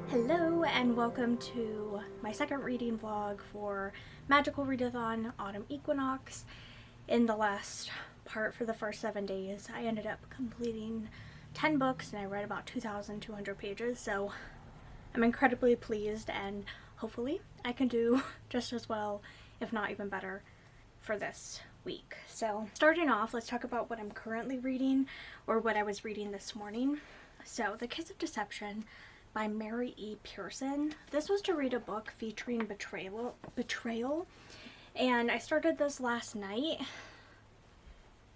Hello and welcome to my second reading vlog for Magical Readathon Autumn Equinox. In the last part for the first 7 days, I ended up completing 10 books and I read about 2,200 pages, so I'm incredibly pleased and hopefully I can do just as well, if not even better, for this week. So starting off, let's talk about what I'm currently reading, or what I was reading this morning. So The Kiss of Deception by Mary E. Pearson. This was to read a book featuring betrayal, and I started this last night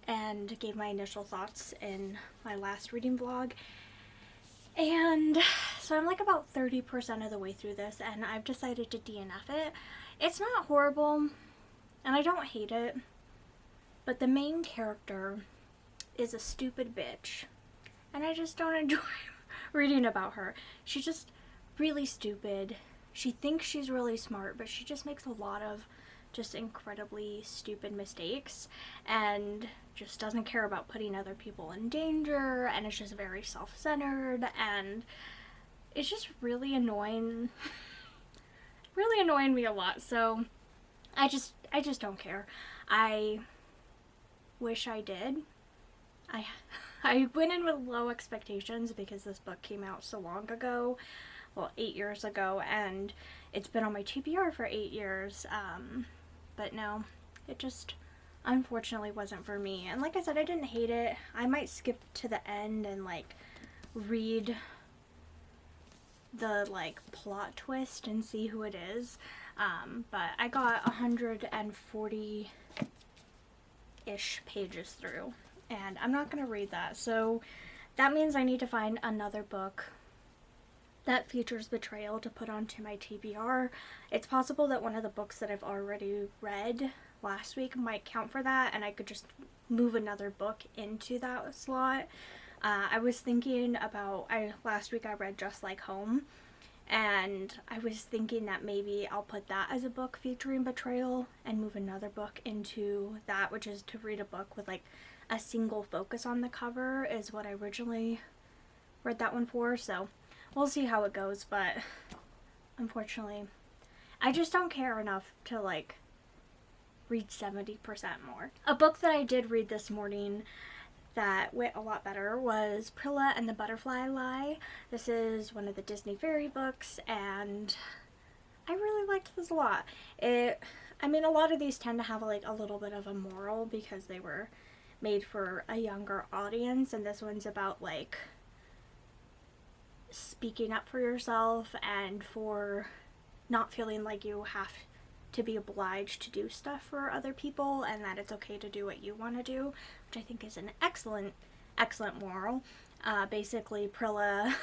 and gave my initial thoughts in my last reading vlog, and so I'm like about 30% of the way through this and I've decided to DNF it. It's not horrible and I don't hate it, but the main character is a stupid bitch and I just don't enjoy reading about her. She's just really stupid. She thinks she's really smart, but she just makes a lot of just incredibly stupid mistakes and just doesn't care about putting other people in danger, and it's just very self-centered and it's just really annoying. Really annoying me a lot. So I just don't care. I wish I did. I went in with low expectations because this book came out so long ago, well, 8 years ago, and it's been on my TBR for 8 years, but no, it just unfortunately wasn't for me. And like I said, I didn't hate it. I might skip to the end and like read the like plot twist and see who it is, but I got 140-ish pages through. And I'm not going to read that, so that means I need to find another book that features betrayal to put onto my TBR. It's possible that one of the books that I've already read last week might count for that, and I could just move another book into that slot. I was thinking about, last week I read Just Like Home, and I was thinking that maybe I'll put that as a book featuring betrayal and move another book into that, which is to read a book with like a single focus on the cover, is what I originally read that one for. So we'll see how it goes, but unfortunately I just don't care enough to like read 70% more. A book that I did read this morning that went a lot better was Prilla and the Butterfly Lie. This is one of the Disney fairy books and I really liked this a lot. I mean, a lot of these tend to have like a little bit of a moral because they were made for a younger audience, and this one's about like speaking up for yourself and for not feeling like you have to be obliged to do stuff for other people, and that it's okay to do what you want to do, which I think is an excellent moral. Basically Prilla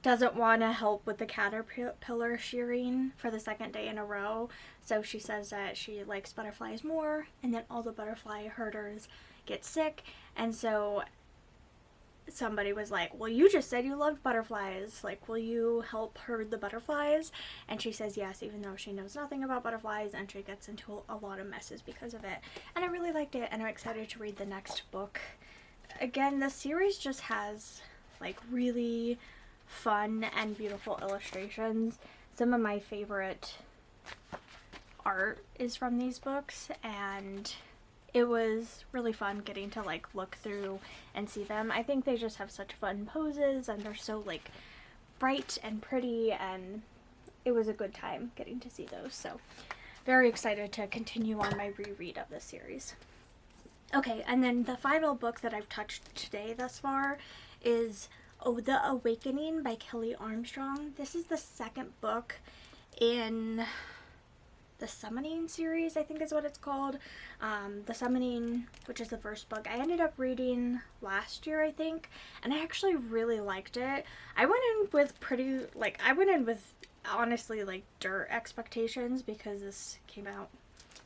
doesn't want to help with the caterpillar shearing for the second day in a row, so she says that she likes butterflies more, and then all the butterfly herders get sick, and so somebody was like, well, you just said you loved butterflies, like, will you help herd the butterflies? And she says yes, even though she knows nothing about butterflies, and she gets into a lot of messes because of it. And I really liked it, and I'm excited to read the next book. Again, the series just has like really fun and beautiful illustrations. Some of my favorite art is from these books, and it was really fun getting to like look through and see them. I think they just have such fun poses and they're so like bright and pretty, and it was a good time getting to see those. So very excited to continue on my reread of this series. Okay, and then the final book that I've touched today thus far is The Awakening by Kelly Armstrong. This is the second book in the Summoning series, I think is what it's called. The Summoning, which is the first book, I ended up reading last year, I think, and I actually really liked it. I went in with honestly like dirt expectations because this came out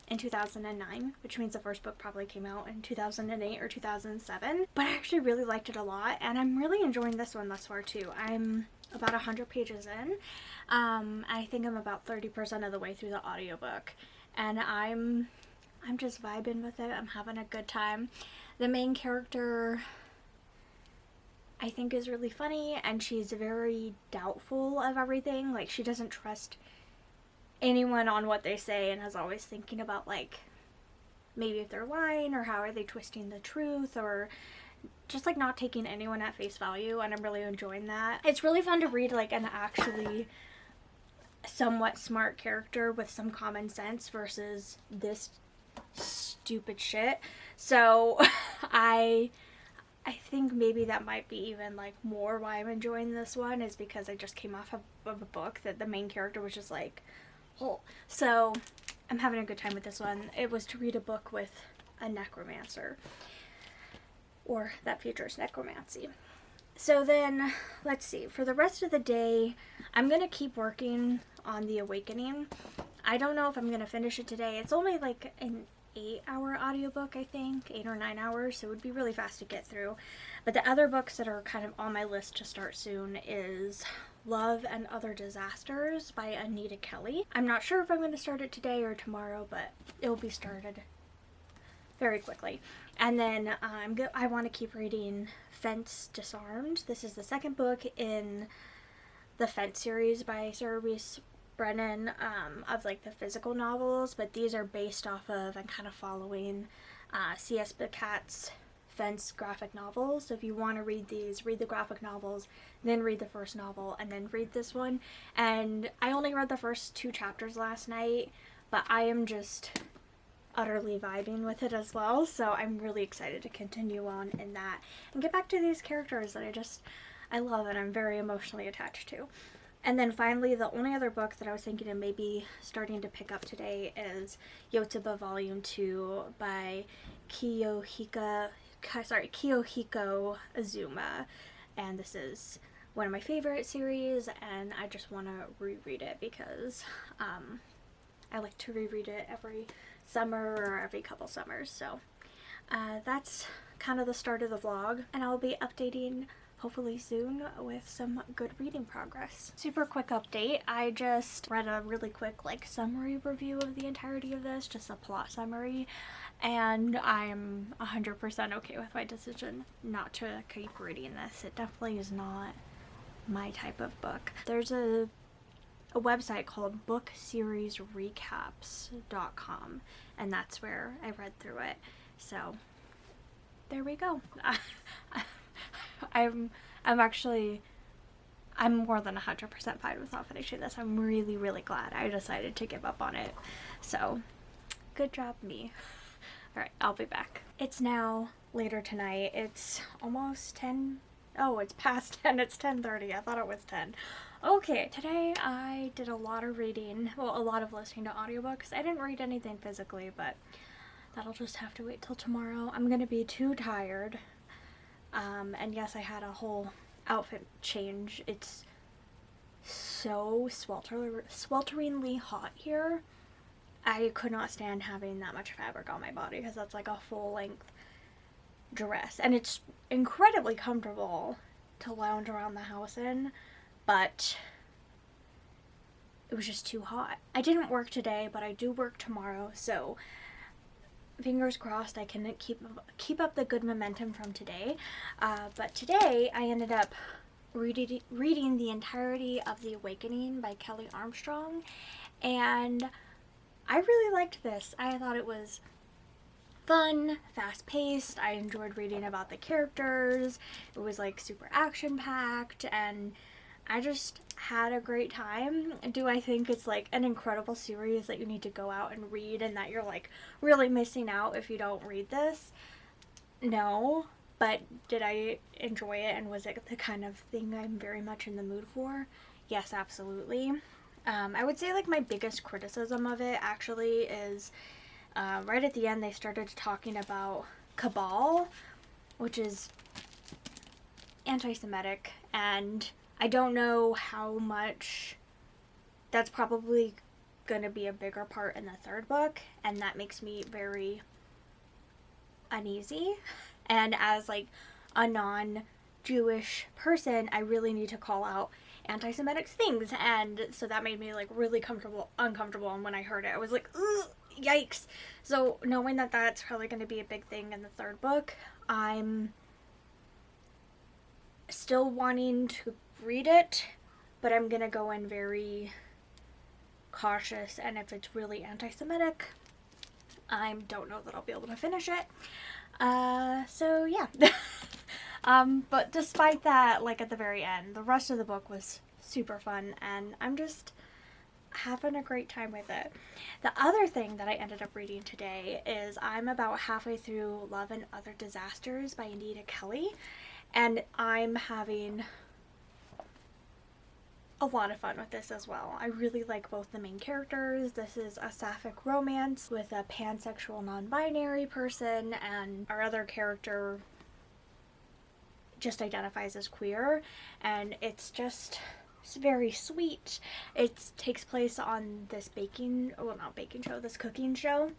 in 2009, which means the first book probably came out in 2008 or 2007, but I actually really liked it a lot, and I'm really enjoying this one thus far too. I'm about 100 pages in. I think I'm about 30% of the way through the audiobook, and I'm just vibing with it. I'm having a good time. The main character, I think is really funny, and she's very doubtful of everything. Like, she doesn't trust anyone on what they say and is always thinking about, like, maybe if they're lying or how are they twisting the truth, or just like not taking anyone at face value, and I'm really enjoying that. It's really fun to read like an actually somewhat smart character with some common sense versus this stupid shit. So I think maybe that might be even like more why I'm enjoying this one, is because I just came off of a book that the main character was just like, oh. So I'm having a good time with this one. It was to read a book with a necromancer, or that features necromancy. So then, let's see, for the rest of the day, I'm going to keep working on The Awakening. I don't know if I'm going to finish it today. It's only like an 8-hour audiobook, I think, 8 or 9 hours, so it would be really fast to get through. But the other books that are kind of on my list to start soon is Love and Other Disasters by Anita Kelly. I'm not sure if I'm going to start it today or tomorrow, but it will be started very quickly. And then I want to keep reading Fence Disarmed. This is the second book in the Fence series by Sarah Reese Brennan, of like the physical novels, but these are based off of and kind of following C.S. Beckat's Fence graphic novels. So if you want to read these, read the graphic novels, then read the first novel, and then read this one. And I only read the first 2 chapters last night, but I am just utterly vibing with it as well, so I'm really excited to continue on in that and get back to these characters that I love and I'm very emotionally attached to. And then finally, the only other book that I was thinking of maybe starting to pick up today is Yotsuba Volume 2 by Kiyohiko Azuma, and this is one of my favorite series, and I just want to reread it because I like to reread it every summer or every couple summers. So that's kind of the start of the vlog, and I'll be updating hopefully soon with some good reading progress. Super quick update. I just read a really quick like summary review of the entirety of this, just a plot summary, and I'm 100% okay with my decision not to keep reading this. It definitely is not my type of book. There's a website called bookseriesrecaps.com, and that's where I read through it. So there we go. I'm more than 100% fine with not finishing this. I'm really, really glad I decided to give up on it. So good job, me. Alright, I'll be back. It's now later tonight. It's almost 10. Oh, it's past 10. It's 10:30. I thought it was 10. Okay, today I did a lot of reading, well, a lot of listening to audiobooks. I didn't read anything physically, but that'll just have to wait till tomorrow. I'm gonna be too tired. And yes, I had a whole outfit change. It's so swelteringly hot here. I could not stand having that much fabric on my body because that's like a full-length dress. And it's incredibly comfortable to lounge around the house in, but it was just too hot. I didn't work today, but I do work tomorrow, so fingers crossed I can keep up the good momentum from today. But today I ended up reading the entirety of The Awakening by Kelly Armstrong, and I really liked this. I thought it was fun, fast-paced. I enjoyed reading about the characters. It was like super action-packed, and I just had a great time. Do I think it's like an incredible series that you need to go out and read and that you're like really missing out if you don't read this? No. But did I enjoy it, and was it the kind of thing I'm very much in the mood for? Yes, absolutely. I would say like my biggest criticism of it actually is right at the end they started talking about cabal, which is anti-Semitic, and I don't know how much that's probably going to be a bigger part in the third book, and that makes me very uneasy. And as like a non-Jewish person, I really need to call out anti-Semitic things, and so that made me like really uncomfortable, and when I heard it I was like, ugh, yikes. So knowing that that's probably going to be a big thing in the third book, I'm still wanting to read it, but I'm gonna go in very cautious, and if it's really anti-Semitic, I don't know that I'll be able to finish it. So yeah. But despite that, like at the very end, the rest of the book was super fun, and I'm just having a great time with it. The other thing that I ended up reading today is I'm about halfway through Love and Other Disasters by Anita Kelly, and I'm having a lot of fun with this as well. I really like both the main characters. This is a sapphic romance with a pansexual non-binary person, and our other character just identifies as queer, and it's very sweet. It takes place on this this cooking show.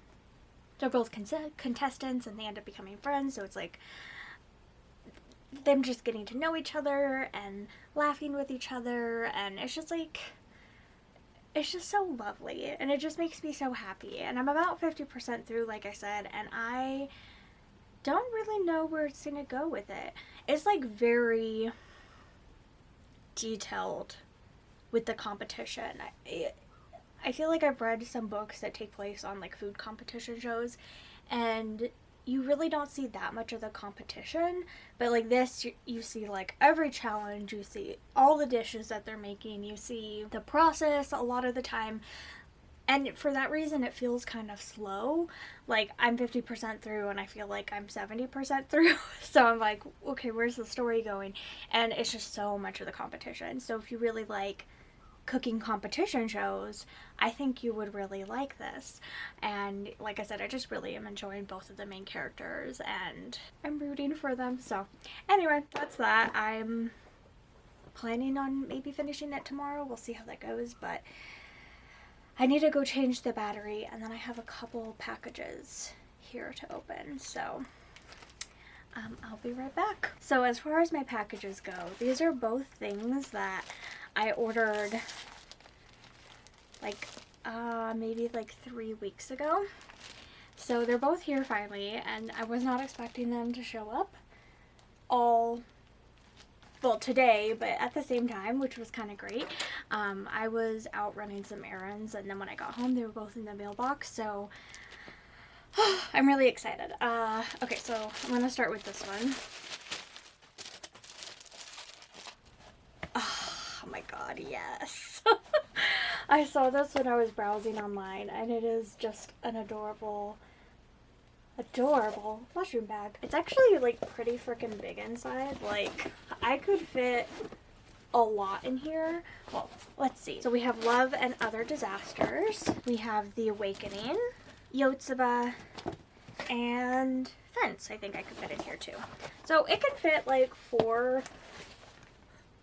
They're both contestants, and they end up becoming friends, so it's like them just getting to know each other and laughing with each other, and it's just so lovely, and it just makes me so happy. And I'm about 50% through, like I said, and I don't really know where it's gonna go with it. It's like very detailed with the competition. I feel like I've read some books that take place on like food competition shows, and you really don't see that much of the competition, but like this, you see like every challenge, you see all the dishes that they're making, you see the process a lot of the time, and for that reason it feels kind of slow. Like I'm 50% through and I feel like I'm 70% through, so I'm like, okay, where's the story going? And it's just so much of the competition. So if you really like cooking competition shows, I think you would really like this. And like I said, I just really am enjoying both of the main characters, and I'm rooting for them. So anyway, that's that. I'm planning on maybe finishing it tomorrow. We'll see how that goes, but I need to go change the battery, and then I have a couple packages here to open, so I'll be right back. So as far as my packages go, these are both things that I ordered like maybe like 3 weeks ago. So they're both here finally, and I was not expecting them to show up today, but at the same time, which was kind of great. I was out running some errands, and then when I got home, they were both in the mailbox, so I'm really excited. Okay, so I'm gonna start with this one. Oh my god, yes. I saw this when I was browsing online, and it is just an adorable mushroom bag. It's actually like pretty freaking big inside. Like I could fit a lot in here. Well, let's see. So we have Love and Other Disasters. We have The Awakening, Yotsuba, and Fence. I think I could fit in here too. So it can fit like 4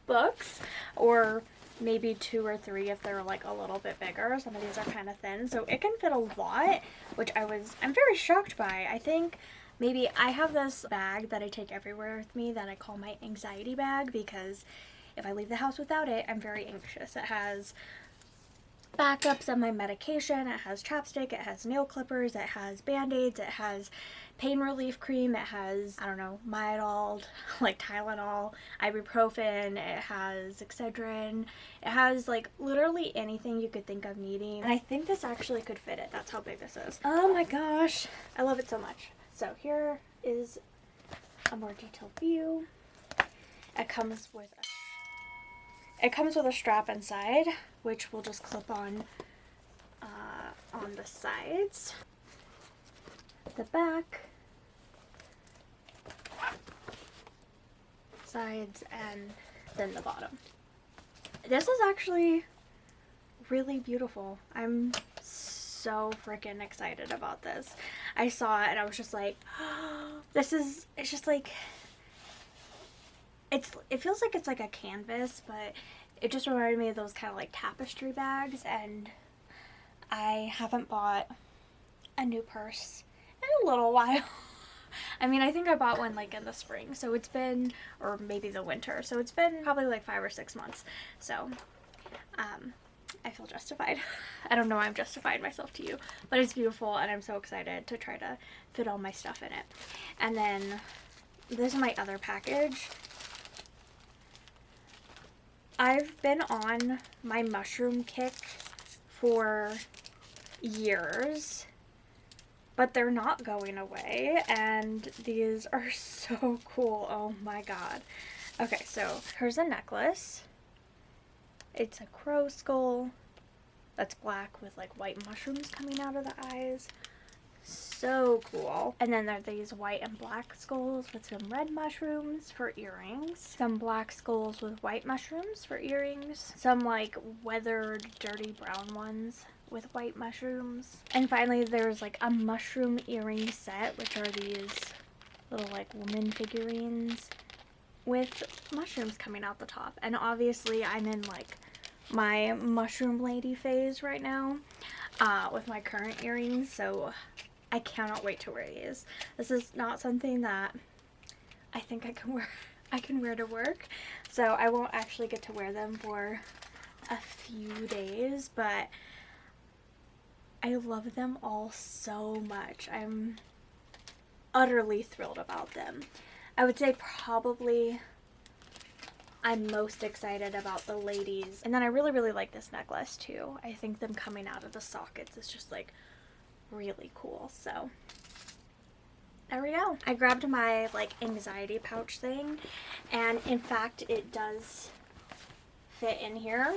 books, or maybe 2 or 3 if they're like a little bit bigger. Some of these are kind of thin, so it can fit a lot, which I'm very shocked by. I think maybe I have this bag that I take everywhere with me that I call my anxiety bag, because if I leave the house without it, I'm very anxious. It has backups of my medication, it has chapstick, it has nail clippers, it has band-aids, it has pain relief cream, it has, I don't know, Midol, like Tylenol, ibuprofen, it has Excedrin, it has like literally anything you could think of needing, and I think this actually could fit it. That's how big this is. Oh my gosh, I love it so much. So here is a more detailed view. It comes with a strap inside, which will just clip on the sides, the back, sides, and then the bottom. This is actually really beautiful. I'm so freaking excited about this. I saw it and I was just like, oh, it's just like, it feels like it's like a canvas, but it just reminded me of those kind of like tapestry bags, and I haven't bought a new purse in a little while. I mean, I think I bought one like in the spring, so it's been, or maybe the winter, so it's been probably like 5 or 6 months. So I feel justified. I don't know why I'm justifying myself to you, but it's beautiful, and I'm so excited to try to fit all my stuff in it. And then this is my other package. I've been on my mushroom kick for years, but they're not going away, and these are so cool. Oh my god. Okay, so here's a necklace. It's a crow skull that's black with like white mushrooms coming out of the eyes. So cool. And then there are these white and black skulls with some red mushrooms for earrings. Some black skulls with white mushrooms for earrings. Some like weathered, dirty brown ones with white mushrooms. And finally there's like a mushroom earring set, which are these little like woman figurines with mushrooms coming out the top. And obviously I'm in like my mushroom lady phase right now with my current earrings, so I cannot wait to wear these. This is not something that I think I can wear to work, so I won't actually get to wear them for a few days, but I love them all so much. I'm utterly thrilled about them. I would say probably I'm most excited about the ladies. And then I really, really like this necklace too. I think them coming out of the sockets is just like really cool. So there we go. I grabbed my like anxiety pouch thing, and in fact it does fit in here.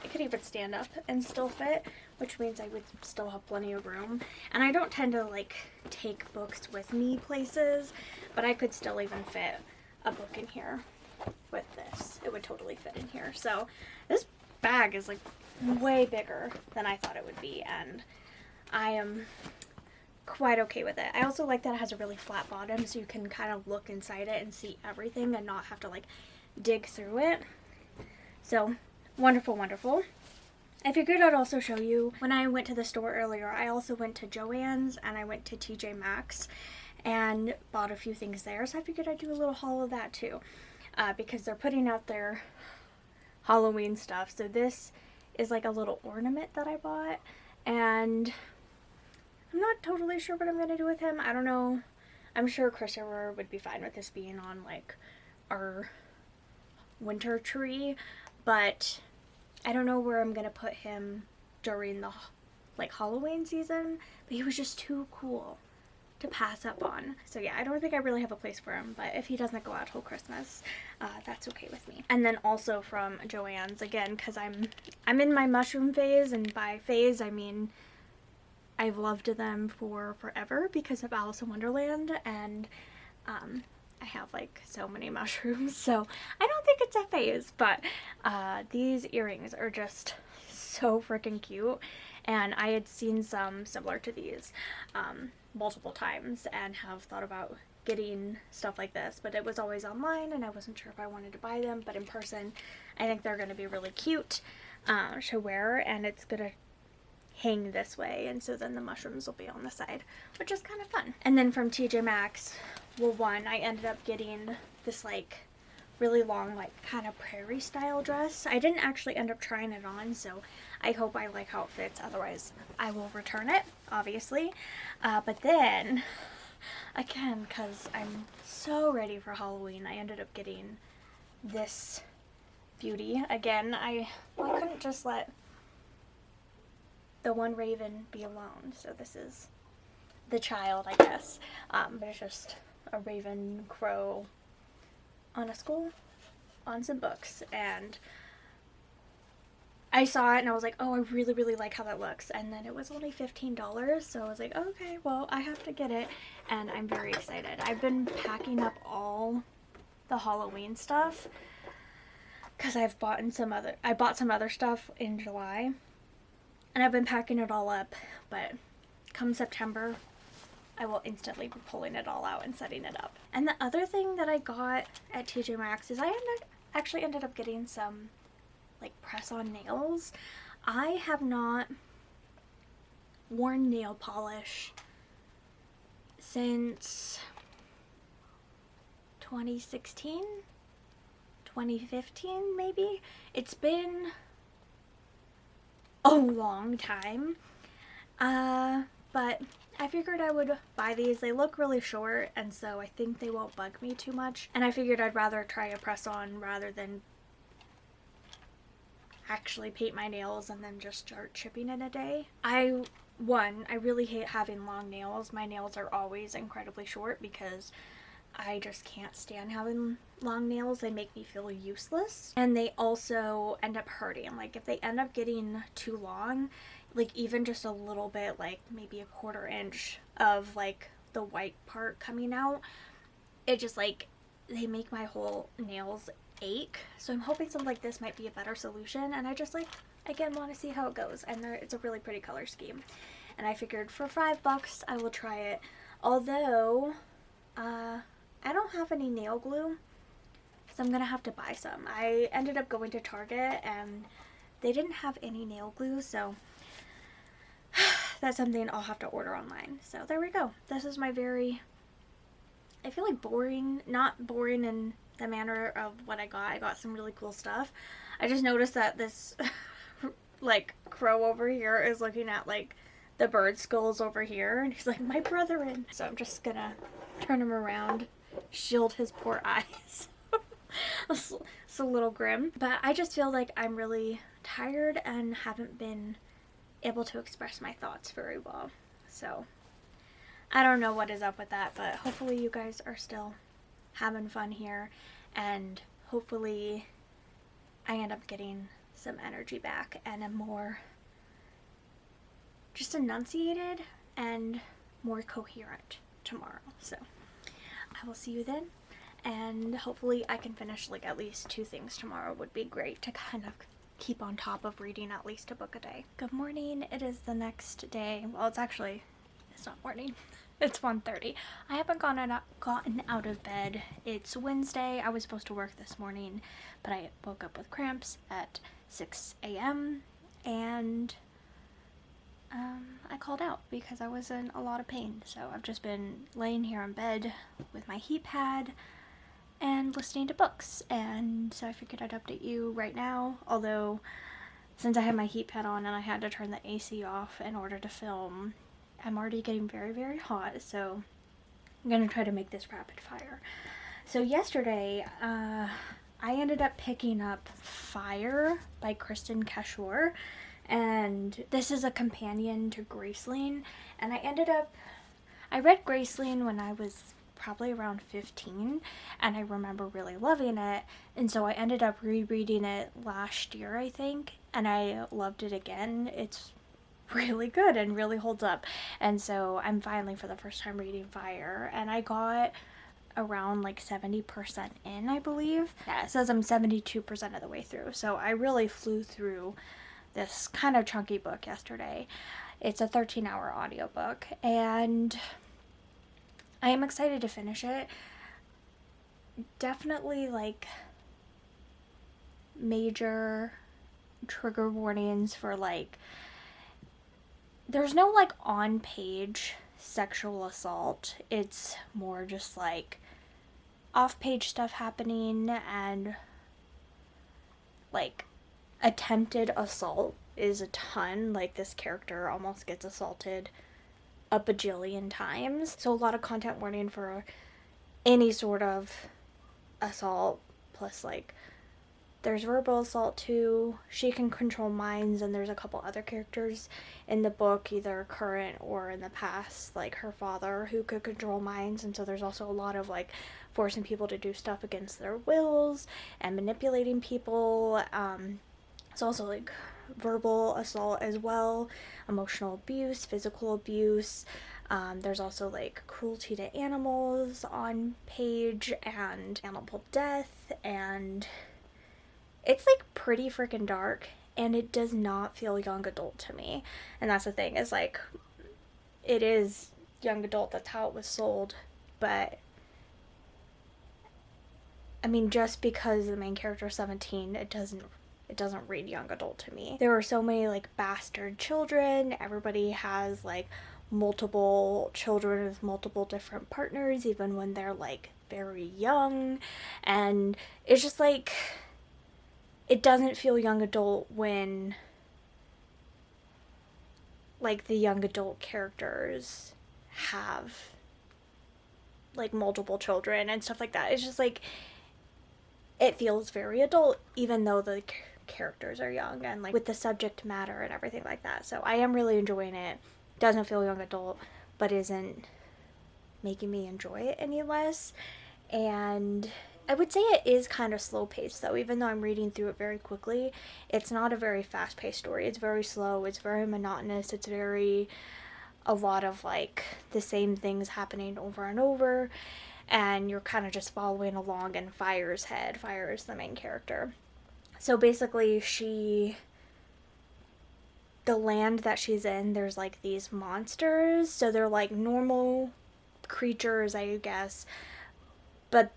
It could even stand up and still fit, which means I would still have plenty of room. And I don't tend to like take books with me places, but I could still even fit a book in here with this. It would totally fit in here. So this bag is like way bigger than I thought it would be, and I am quite okay with it. I also like that it has a really flat bottom, so you can kind of look inside it and see everything and not have to like dig through it. So wonderful, wonderful. I figured I'd also show you, when I went to the store earlier, I also went to Joann's and I went to TJ Maxx and bought a few things there, so I figured I'd do a little haul of that too, because they're putting out their Halloween stuff. So this is like a little ornament that I bought, and I'm not totally sure what I'm going to do with him. I don't know. I'm sure Christopher would be fine with this being on like our winter tree, but I don't know where I'm going to put him during the like Halloween season, but he was just too cool to pass up on. So yeah, I don't think I really have a place for him, but if he doesn't go out till Christmas, that's okay with me. And then also from Joann's, again, because I'm in my mushroom phase, and by phase I mean I've loved them for forever because of Alice in Wonderland, and I have like so many mushrooms, so I don't think it's a phase, but these earrings are just so freaking cute, and I had seen some similar to these multiple times and have thought about getting stuff like this, but it was always online and I wasn't sure if I wanted to buy them. But in person I think they're going to be really cute to wear, and it's going to hang this way, and so then the mushrooms will be on the side, which is kind of fun. And then from TJ Maxx, well, one, I ended up getting this like really long like kind of prairie style dress. I didn't actually end up trying it on, so I hope I like how it fits, otherwise I will return it, obviously. But then again, because I'm so ready for Halloween, I ended up getting this beauty. Again, I couldn't just let the one raven be alone, so this is the child, I guess, but it's just a raven crow on a skull on some books, and I saw it and I was like, oh, I really, really like how that looks, and then it was only $15, so I was like, okay, well, I have to get it, and I'm very excited. I've been packing up all the Halloween stuff because I bought some other stuff in July, and I've been packing it all up, but come September, I will instantly be pulling it all out and setting it up. And the other thing that I got at TJ Maxx is I actually ended up getting some like press-on nails. I have not worn nail polish since 2016, 2015 maybe. It's been a long time, but I figured I would buy these. They look really short, and so I think they won't bug me too much, and I figured I'd rather try a press-on rather than actually paint my nails and then just start chipping in a day. I really hate having long nails. My nails are always incredibly short because I just can't stand having long nails. They make me feel useless. And they also end up hurting. Like if they end up getting too long, like even just a little bit, like maybe a 1/4 inch of like the white part coming out, it just like, they make my whole nails ache. So I'm hoping something like this might be a better solution. And I just like, again, want to see how it goes. And it's a really pretty color scheme. And I figured for $5 I will try it. Although, I don't have any nail glue, so I'm gonna have to buy some. I ended up going to Target and they didn't have any nail glue, so that's something I'll have to order online. So there we go. This is my very, I feel like boring, not boring in the manner of what I got. I got some really cool stuff. I just noticed that this like crow over here is looking at like the bird skulls over here, and he's like, my brethren. So I'm just gonna turn him around, shield his poor eyes. It's a little grim, but I just feel like I'm really tired and haven't been able to express my thoughts very well. So I don't know what is up with that, but hopefully you guys are still having fun here, and hopefully I end up getting some energy back and am more just enunciated and more coherent tomorrow. So I will see you then, and hopefully I can finish like at least 2 things tomorrow. Would be great to kind of keep on top of reading at least a book a day. Good morning. It is the next day. Well, it's not morning. It's 1:30. I haven't gotten out of bed. It's Wednesday. I was supposed to work this morning, but I woke up with cramps at 6 a.m. and I called out because I was in a lot of pain. So I've just been laying here in bed with my heat pad and listening to books. And so I figured I'd update you right now. Although, since I had my heat pad on and I had to turn the AC off in order to film, I'm already getting very, very hot. So I'm going to try to make this rapid fire. So yesterday, I ended up picking up Fire by Kristen Cashore. And this is a companion to Graceling, and I read Graceling when I was probably around 15, and I remember really loving it, and so I ended up rereading it last year, I think, and I loved it again. It's really good and really holds up, and so I'm finally for the first time reading Fire, and I got around like 70% in, I believe. Yeah, it says I'm 72% of the way through, so I really flew through this kind of chunky book yesterday. It's a 13-hour audiobook, and I am excited to finish it. Definitely like major trigger warnings for like, there's no like on-page sexual assault. It's more just like off-page stuff happening, and like attempted assault is a ton. Like this character almost gets assaulted a bajillion times. So a lot of content warning for any sort of assault. Plus like there's verbal assault too. She can control minds, and there's a couple other characters in the book, either current or in the past, like her father, who could control minds. And so there's also a lot of like forcing people to do stuff against their wills and manipulating people. It's also like verbal assault as well, emotional abuse, physical abuse. There's also like cruelty to animals on page, and animal death, and it's like pretty freaking dark, and it does not feel young adult to me. And that's the thing, is like, it is young adult, that's how it was sold, but I mean, just because the main character is 17, it doesn't read young adult to me. There are so many like bastard children. Everybody has like multiple children with multiple different partners, even when they're like very young. And it's just like, it doesn't feel young adult when like the young adult characters have like multiple children and stuff like that. It's just like, it feels very adult, even though the characters are young and like with the subject matter and everything like that. So I am really enjoying it. Doesn't feel young adult, but isn't making me enjoy it any less. And I would say it is kind of slow paced though, even though I'm reading through it very quickly. It's not a very fast paced story. It's very slow, it's very monotonous, it's very a lot of like the same things happening over and over, and you're kind of just following along in Fire's head. Fire is the main character. So basically the land that she's in, there's like these monsters. So they're like normal creatures, I guess, but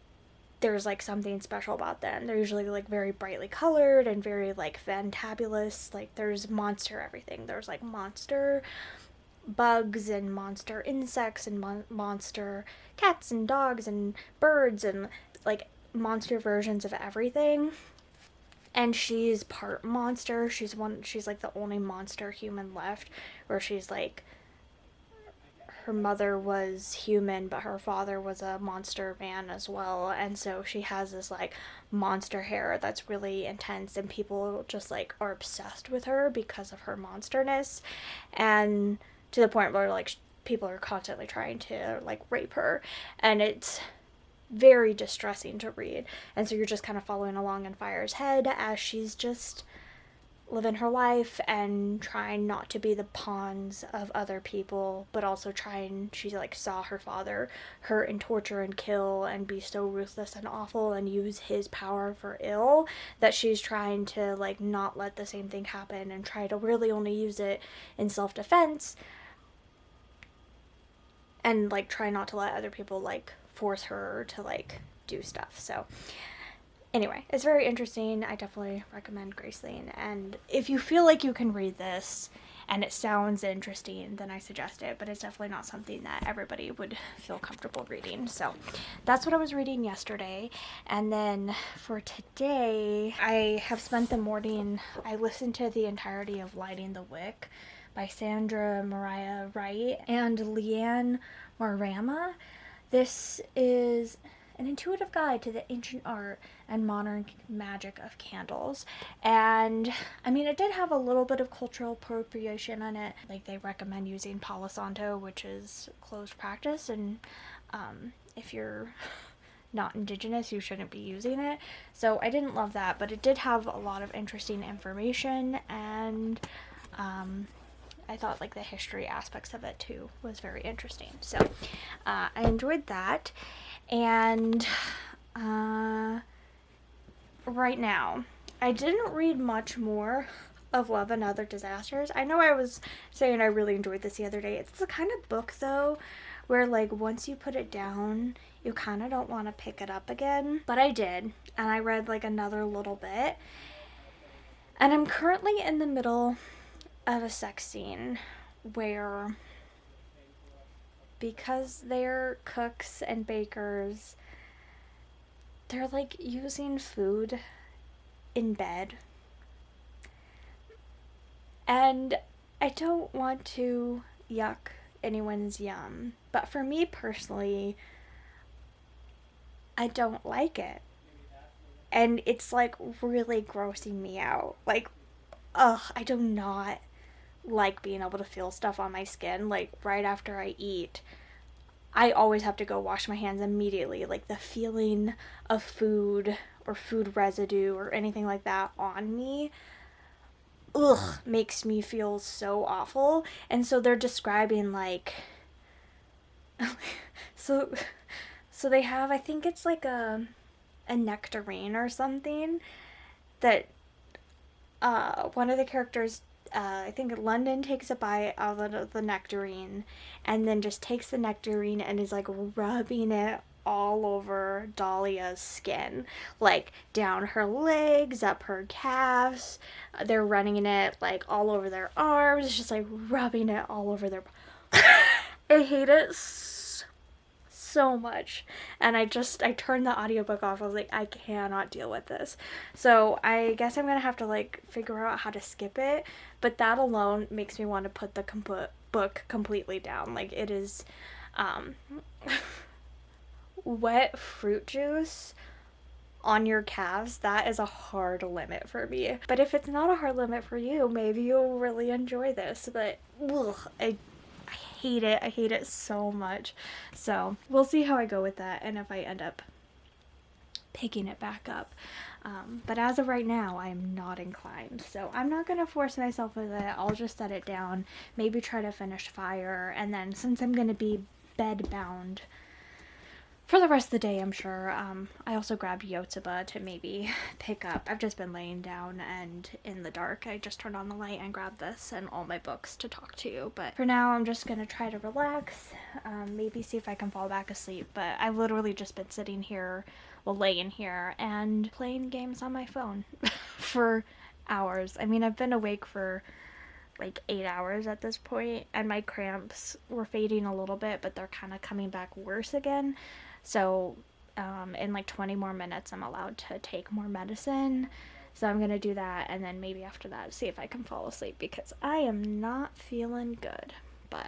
there's like something special about them. They're usually like very brightly colored and very like fantabulous. Like there's monster everything. There's like monster bugs and monster insects and monster cats and dogs and birds and like monster versions of everything. And she's part monster. She's like the only monster human left, where she's like, her mother was human, but her father was a monster man as well. And so she has this like monster hair that's really intense, and people just like are obsessed with her because of her monsterness, and to the point where like people are constantly trying to like rape her, and it's very distressing to read. And so you're just kind of following along in Fire's head as she's just living her life and trying not to be the pawns of other people, but also she like saw her father hurt and torture and kill and be so ruthless and awful and use his power for ill, that she's trying to like not let the same thing happen and try to really only use it in self-defense, and like try not to let other people like force her to like do stuff. So anyway, it's very interesting. I definitely recommend Graceling, and if you feel like you can read this and it sounds interesting, then I suggest it, but it's definitely not something that everybody would feel comfortable reading. So that's what I was reading yesterday. And then for today, I have spent the morning, I listened to the entirety of Lighting the Wick by Sandra Mariah Wright and Leanne Marama. This is an intuitive guide to the ancient art and modern magic of candles. And I mean, it did have a little bit of cultural appropriation in it. Like, they recommend using Palo Santo, which is closed practice, and if you're not indigenous, you shouldn't be using it. So I didn't love that, but it did have a lot of interesting information, and I thought like the history aspects of it too was very interesting. So I enjoyed that. And right now, I didn't read much more of Love and Other Disasters. I know I was saying I really enjoyed this the other day. It's the kind of book though where like once you put it down, you kind of don't want to pick it up again. But I did, and I read like another little bit. And I'm currently in the middle of a sex scene where, because they're cooks and bakers, they're like using food in bed. And I don't want to yuck anyone's yum, but for me personally, I don't like it. And it's like really grossing me out. Like, ugh, I do not like being able to feel stuff on my skin. Like right after I eat, I always have to go wash my hands immediately. Like the feeling of food or food residue or anything like that on me, ugh, makes me feel so awful. And so they're describing like so they have, I think it's like a nectarine or something that one of the characters, I think London, takes a bite out of the nectarine and then just takes the nectarine and is like rubbing it all over Dahlia's skin, like down her legs, up her calves. They're running it like all over their arms. It's just like rubbing it all over their I hate it so much. And I turned the audiobook off. I was like, I cannot deal with this. So I guess I'm gonna have to like figure out how to skip it, but that alone makes me want to put the book completely down. Like, it is wet fruit juice on your calves, that is a hard limit for me. But if it's not a hard limit for you, maybe you'll really enjoy this. But ugh, I hate it. I hate it so much. So we'll see how I go with that and if I end up picking it back up. But as of right now, I am not inclined. So I'm not going to force myself with it. I'll just set it down, maybe try to finish Fire. And then since I'm going to be bed bound for the rest of the day, I'm sure. I also grabbed Yotsuba to maybe pick up. I've just been laying down and in the dark. I just turned on the light and grabbed this and all my books to talk to you. But for now, I'm just going to try to relax, maybe see if I can fall back asleep. But I've literally just been sitting here, well, laying here and playing games on my phone for hours. I mean, I've been awake for like 8 hours at this point, and my cramps were fading a little bit, but they're kind of coming back worse again. So in like 20 more minutes, I'm allowed to take more medicine. So I'm going to do that, and then maybe after that, see if I can fall asleep, because I am not feeling good. But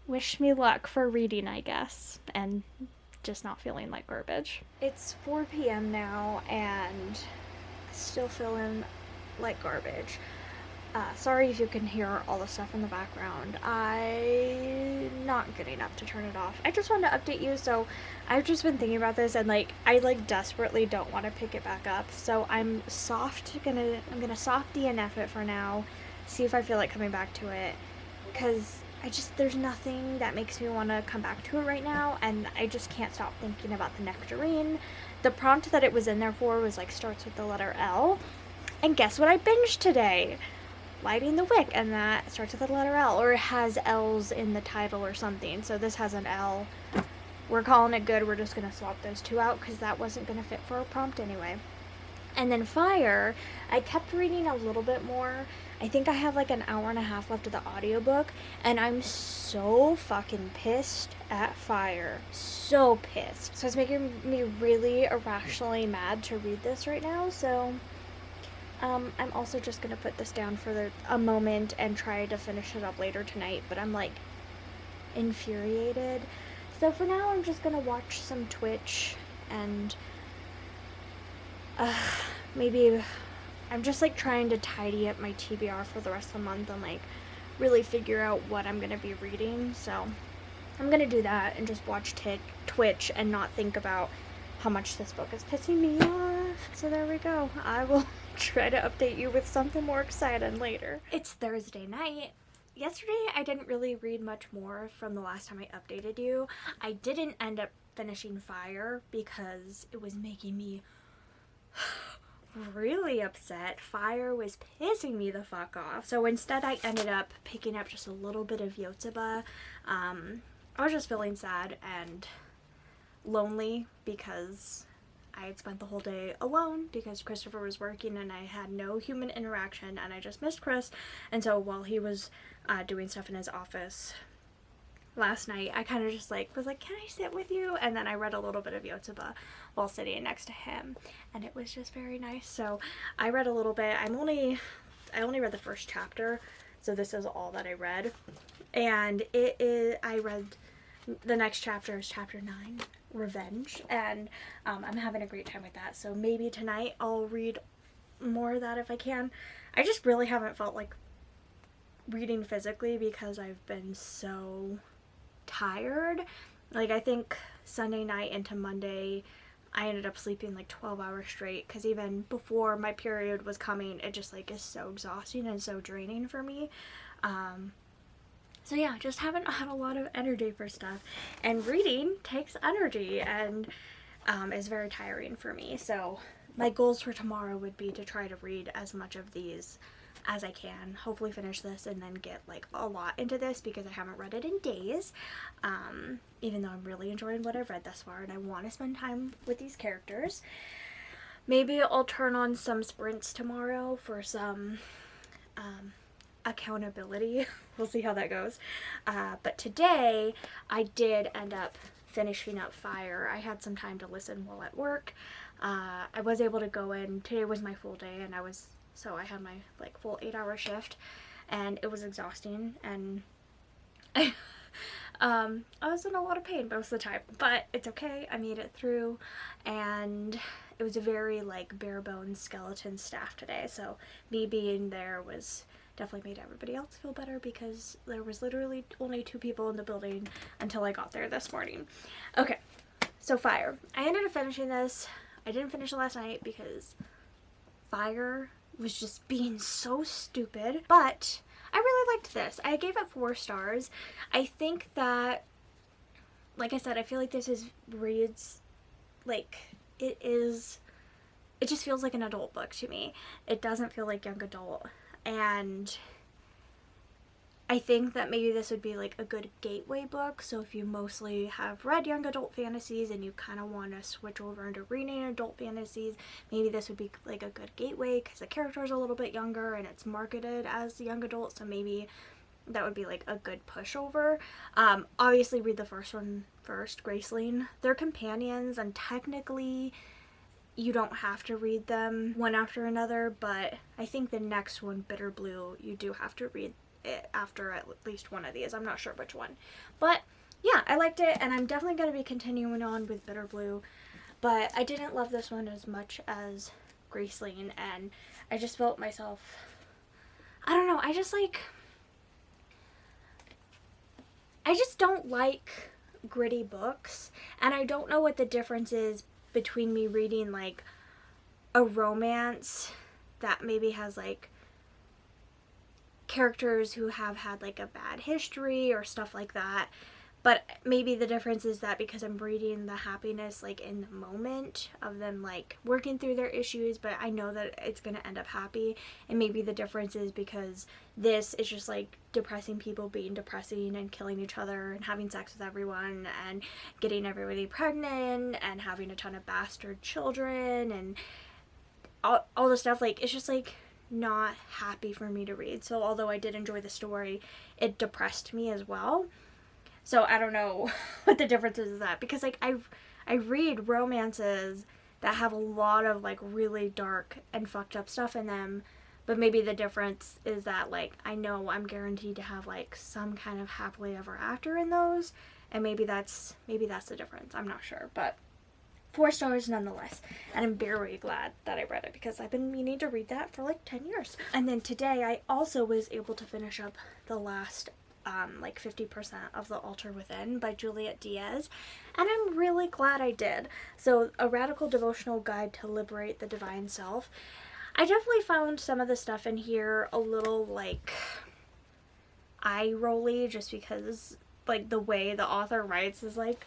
wish me luck for reading, I guess, and just not feeling like garbage. It's 4 p.m. now, and still feeling like garbage. Sorry if you can hear all the stuff in the background. I'm not good enough to turn it off. I just wanted to update you. So I've just been thinking about this, and like I like desperately don't want to pick it back up. So I'm gonna soft DNF it for now. See if I feel like coming back to it, because there's nothing that makes me want to come back to it right now, and I just can't stop thinking about the nectarine. The prompt that it was in there for was like starts with the letter L, and guess what I binged today? Lighting the Wick, and that starts with the letter L, or it has L's in the title or something. So this has an L. We're calling it good. We're just going to swap those two out because that wasn't going to fit for a prompt anyway. And then Fire, I kept reading a little bit more. I think I have like an hour and a half left of the audiobook, and I'm so fucking pissed at Fire. So pissed. So it's making me really irrationally mad to read this right now, so I'm also just going to put this down for a moment and try to finish it up later tonight, but I'm like infuriated. So for now, I'm just going to watch some Twitch, and maybe I'm just like trying to tidy up my TBR for the rest of the month and like really figure out what I'm going to be reading. So I'm going to do that and just watch Twitch and not think about how much this book is pissing me off. So there we go. I will try to update you with something more exciting later. It's Thursday night. Yesterday I didn't really read much more from the last time I updated you. I didn't end up finishing Fire because it was making me really upset. Fire was pissing me the fuck off. So instead I ended up picking up just a little bit of Yotsuba. I was just feeling sad and lonely because I had spent the whole day alone because Christopher was working and I had no human interaction, and I just missed Chris. And so while he was doing stuff in his office last night, I kind of just was like, can I sit with you? And then I read a little bit of Yotsuba while sitting next to him, and it was just very nice. So I read a little bit. I only read the first chapter, so this is all that I read. And I read the next chapter is chapter 9, Revenge, and I'm having a great time with that. So maybe tonight I'll read more of that if I can. I just really haven't felt like reading physically because I've been so tired. Like, I think Sunday night into Monday I ended up sleeping like 12 hours straight, because even before my period was coming, it just like is so exhausting and so draining for me. So yeah, just haven't had a lot of energy for stuff, and reading takes energy and is very tiring for me. So my goals for tomorrow would be to try to read as much of these as I can, hopefully finish this and then get like a lot into this because I haven't read it in days, even though I'm really enjoying what I've read thus far and I want to spend time with these characters. Maybe I'll turn on some sprints tomorrow for some accountability. We'll see how that goes. But today I did end up finishing up Fire. I had some time to listen while at work. I was able to go in. Today was my full day, and I had my like full 8-hour shift, and it was exhausting, and I was in a lot of pain most of the time, but it's okay. I made it through, and it was a very like bare bones skeleton staff today, so me being there was definitely made everybody else feel better because there was literally only 2 people in the building until I got there this morning. Okay, so Fire. I ended up finishing this. I didn't finish it last night because Fire was just being so stupid, but I really liked this. I gave it 4 stars. I think that, like I said, I feel like this reads like it just feels like an adult book to me. It doesn't feel like young adult, and I think that maybe this would be like a good gateway book. So if you mostly have read young adult fantasies and you kind of want to switch over into reading adult fantasies, maybe this would be like a good gateway because the character is a little bit younger and it's marketed as young adult, so maybe that would be like a good pushover. Obviously read the first one first, Graceling. They're companions, and technically you don't have to read them one after another, but I think the next one, Bitter Blue, you do have to read it after at least one of these. I'm not sure which one, but yeah, I liked it, and I'm definitely going to be continuing on with Bitter Blue, but I didn't love this one as much as Graceling, and I just felt myself, I don't know, I just don't like gritty books, and I don't know what the difference is between me reading like a romance that maybe has like characters who have had like a bad history or stuff like that, but maybe the difference is that because I'm reading the happiness like in the moment of them like working through their issues, but I know that it's gonna end up happy, and maybe the difference is because this is just like depressing people being depressing and killing each other and having sex with everyone and getting everybody pregnant and having a ton of bastard children and all the stuff. Like, it's just like not happy for me to read. So although I did enjoy the story, it depressed me as well. So I don't know what the difference is that, because like I read romances that have a lot of like really dark and fucked up stuff in them, but maybe the difference is that like I know I'm guaranteed to have like some kind of happily ever after in those, and maybe that's the difference. I'm not sure, but 4 stars nonetheless, and I'm very glad that I read it because I've been meaning to read that for like 10 years. And then today I also was able to finish up the last like 50% of The Altar Within by Juliet Diaz, and I'm really glad I did. So, A Radical Devotional Guide to Liberate the Divine Self. I definitely found some of the stuff in here a little like eye-rolly, just because like the way the author writes is like,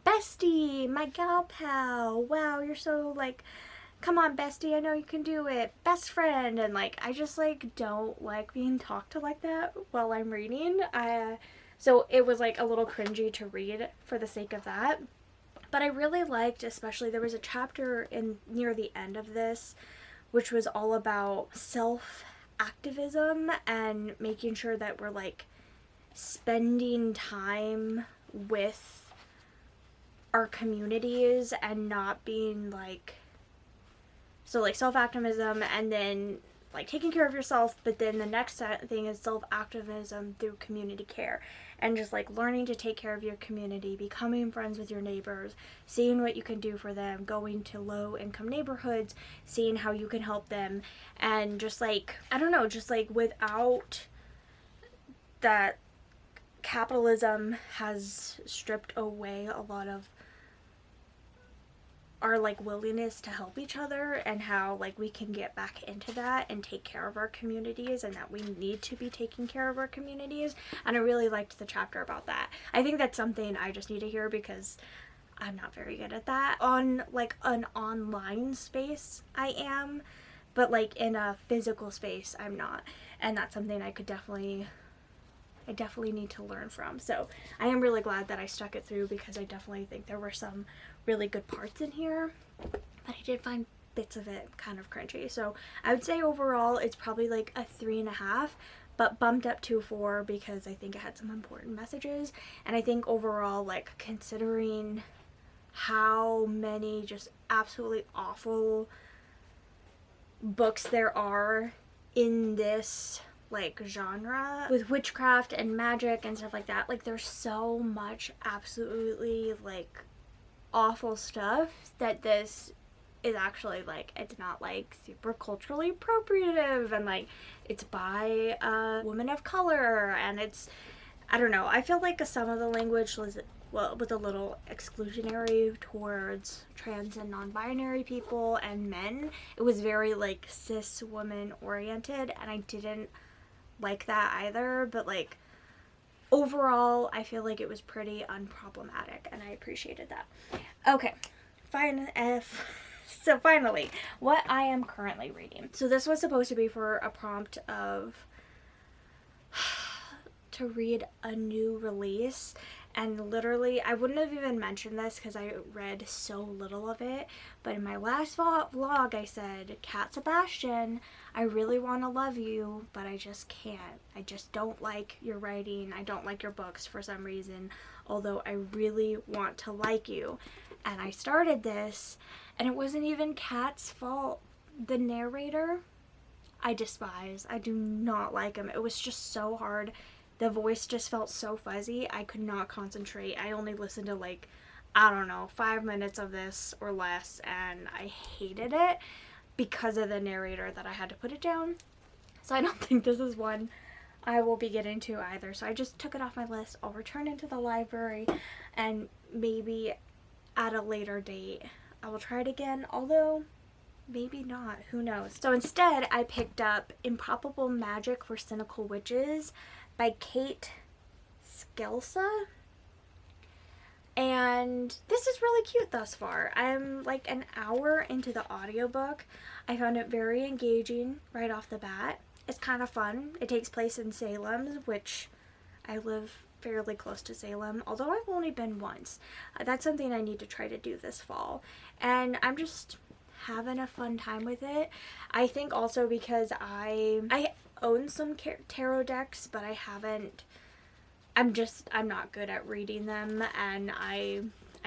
bestie, my gal pal, wow, you're so like, come on bestie, I know you can do it, best friend, and like I just like don't like being talked to like that while I'm reading. So it was like a little cringy to read for the sake of that, but I really liked, especially there was a chapter in near the end of this which was all about self activism and making sure that we're like spending time with our communities and not being like, so like self-activism and then like taking care of yourself, but then the next thing is self-activism through community care and just like learning to take care of your community, becoming friends with your neighbors, seeing what you can do for them, going to low income neighborhoods, seeing how you can help them, and just like, I don't know, just like without that, capitalism has stripped away a lot of our like willingness to help each other, and how like we can get back into that and take care of our communities, and that we need to be taking care of our communities. And I really liked the chapter about that. I think that's something I just need to hear because I'm not very good at that. On like an online space I am, but like in a physical space I'm not, and that's something I definitely need to learn from. So I am really glad that I stuck it through because I definitely think there were some really good parts in here, but I did find bits of it kind of cringy. So I would say overall it's probably like a 3.5, but bumped up to 4 because I think it had some important messages. And I think overall, like considering how many just absolutely awful books there are in this like genre with witchcraft and magic and stuff like that. Like there's so much absolutely like awful stuff that this is actually like, it's not like super culturally appropriative, and like it's by a woman of color, and it's, I don't know, I feel like some of the language was a little exclusionary towards trans and non-binary people and men. It was very like cis woman oriented, and I didn't like that either, but like overall I feel like it was pretty unproblematic, and I appreciated that. Okay, fine. So finally, what I am currently reading. So this was supposed to be for a prompt of to read a new release, and literally I wouldn't have even mentioned this because I read so little of it, but in my last vlog I said, Cat Sebastian, I really want to love you, but I just can't. I just don't like your writing. I don't like your books for some reason, although I really want to like you. And I started this, and it wasn't even Kat's fault. The narrator, I despise. I do not like him. It was just so hard. The voice just felt so fuzzy. I could not concentrate. I only listened to like, I don't know, 5 minutes of this or less, and I hated it because of the narrator that I had to put it down. So I don't think this is one I will be getting to either. So I just took it off my list. I'll return it to the library, and maybe at a later date I will try it again, although maybe not, who knows. So instead I picked up Improbable Magic for Cynical Witches by Kate Skelsa, and this is really cute thus far. I'm like an hour into the audiobook. I found it very engaging right off the bat. It's kind of fun. It takes place in Salem, which I live fairly close to Salem, although I've only been once. That's something I need to try to do this fall, and I'm just having a fun time with it. I think also because I own some tarot decks, but I haven't, I'm not good at reading them, and I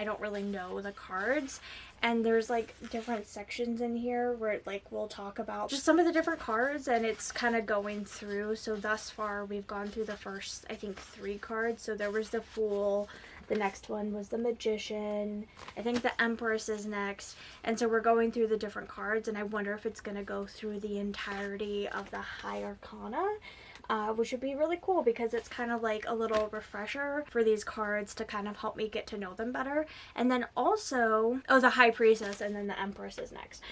don't really know the cards. And there's like different sections in here where like we'll talk about just some of the different cards, and it's kind of going through. So thus far we've gone through the first, I think, 3 cards. So there was the Fool, the next one was the Magician, I think the Empress is next, and so we're going through the different cards, and I wonder if it's going to go through the entirety of the High Arcana. Which would be really cool because it's kind of like a little refresher for these cards to kind of help me get to know them better. And then also, oh, the High Priestess, and then the Empress is next.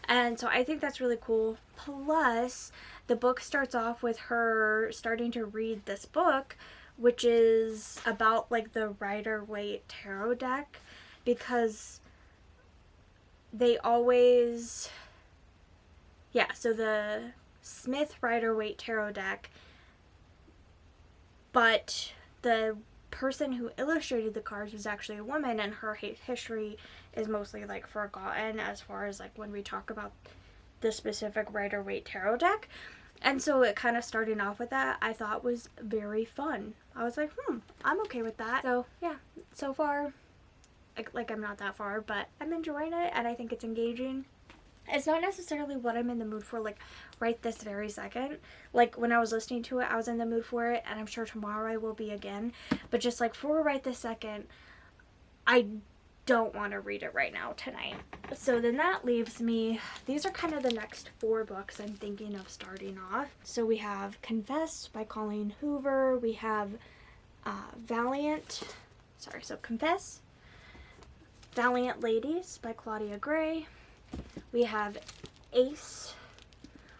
And so I think that's really cool. Plus, the book starts off with her starting to read this book, which is about like the Rider-Waite tarot deck, because they always, yeah, so the Smith Rider-Waite tarot deck, but the person who illustrated the cards was actually a woman, and her history is mostly like forgotten as far as like when we talk about the specific Rider-Waite tarot deck. And so it kind of starting off with that I thought was very fun. I was like, I'm okay with that. So yeah, so far, like I'm not that far, but I'm enjoying it, and I think it's engaging. It's not necessarily what I'm in the mood for like right this very second. Like when I was listening to it, I was in the mood for it, and I'm sure tomorrow I will be again. But just like for right this second, I don't want to read it right now tonight. So then that leaves me, these are kind of the next 4 books I'm thinking of starting off. So we have Confess by Colleen Hoover. We have Confess, Valiant Ladies by Claudia Gray. We have Ace,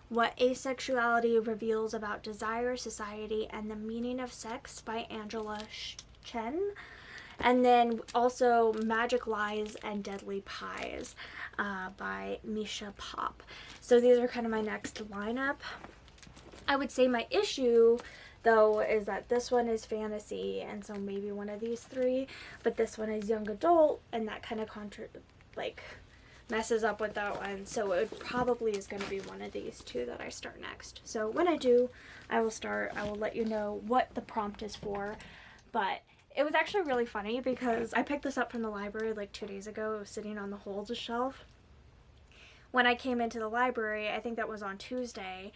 What Asexuality Reveals About Desire, Society, and the Meaning of Sex by Angela Chen. And then also Magic Lies and Deadly Pies by Misha Pop. So these are kind of my next lineup. I would say my issue, though, is that this one is fantasy, and so maybe one of these 3, but this one is young adult, and that kind of messes up with that one. So it probably is going to be one of these 2 that I start next. So when I do, I will let you know what the prompt is for. But it was actually really funny because I picked this up from the library like 2 days ago. It was sitting on the holds shelf. When I came into the library, I think that was on Tuesday,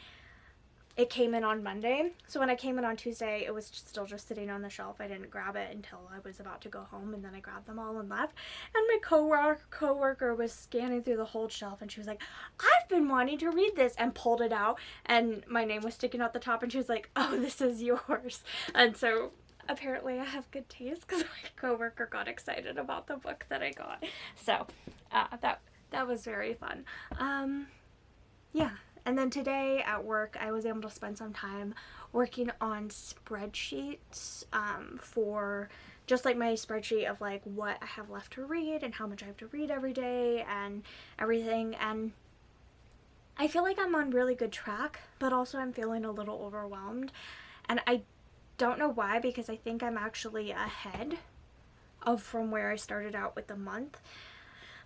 it came in on Monday. So when I came in on Tuesday, it was still just sitting on the shelf. I didn't grab it until I was about to go home, and then I grabbed them all and left. And my coworker was scanning through the whole shelf, and she was like, I've been wanting to read this, and pulled it out, and my name was sticking out the top, and she was like, oh, this is yours. And so apparently I have good taste because my coworker got excited about the book that I got. So that was very fun. Yeah. And then today at work, I was able to spend some time working on spreadsheets for just like my spreadsheet of like what I have left to read and how much I have to read every day and everything. And I feel like I'm on really good track, but also I'm feeling a little overwhelmed. And I don't know why, because I think I'm actually ahead of from where I started out with the month.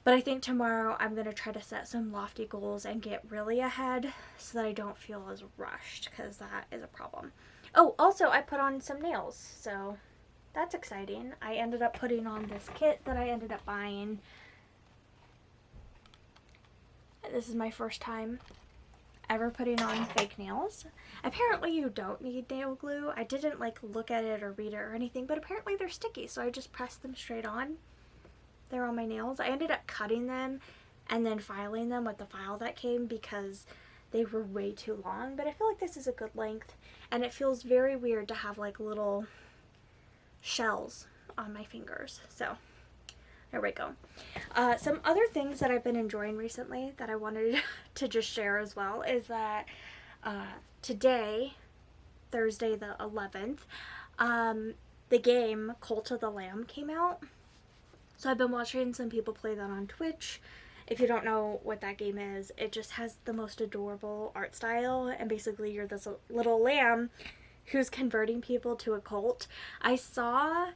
But I think tomorrow I'm going to try to set some lofty goals and get really ahead so that I don't feel as rushed, because that is a problem. Oh, also I put on some nails, so that's exciting. I ended up putting on this kit that I ended up buying. This is my first time ever putting on fake nails. Apparently you don't need nail glue. I didn't like look at it or read it or anything, but apparently they're sticky, so I just pressed them straight on. They're on my nails. I ended up cutting them and then filing them with the file that came because they were way too long, but I feel like this is a good length, and it feels very weird to have like little shells on my fingers. So there we go. Some other things that I've been enjoying recently that I wanted to just share as well is that today, Thursday the 11th, the game Cult of the Lamb came out. So I've been watching some people play that on Twitch. If you don't know what that game is, it just has the most adorable art style, and basically you're this little lamb who's converting people to a cult. I saw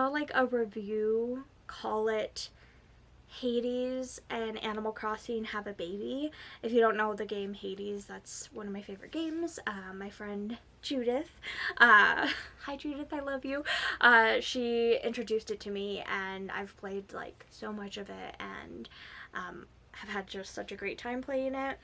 like a review call it Hades and Animal Crossing have a baby. If you don't know the game Hades, that's one of my favorite games. My friend Judith, hi Judith, I love you. She introduced it to me, and I've played like so much of it, and have had just such a great time playing it.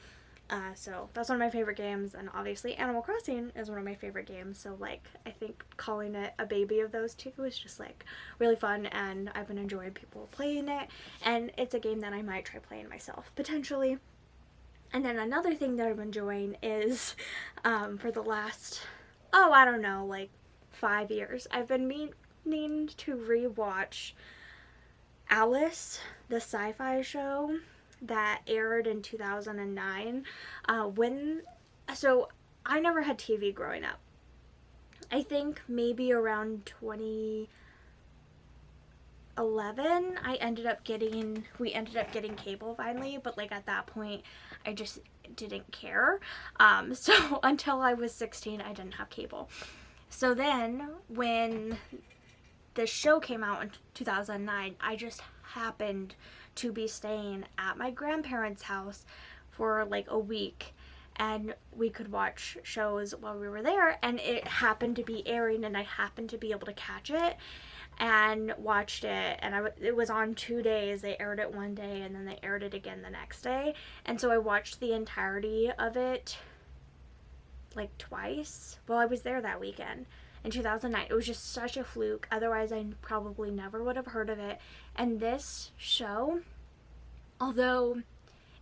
So that's one of my favorite games, and obviously Animal Crossing is one of my favorite games, so like I think calling it a baby of those two is just like really fun, and I've been enjoying people playing it, and it's a game that I might try playing myself potentially. And then another thing that I'm enjoying is for the last, I don't know, like 5 years, I've been meaning to rewatch Alice, the SyFy show that aired in 2009. So I never had TV growing up. I think maybe around 2011 we ended up getting cable finally, but like at that point I just didn't care. So until I was 16 I didn't have cable. So then when the show came out in 2009, I just happened to be staying at my grandparents' house for like a week, and we could watch shows while we were there, and it happened to be airing, and I happened to be able to catch it and watched it, and it was on 2 days. They aired it one day and then they aired it again the next day, and so I watched the entirety of it like twice while I was there that weekend in 2009. It was just such a fluke. Otherwise, I probably never would have heard of it. And this show, although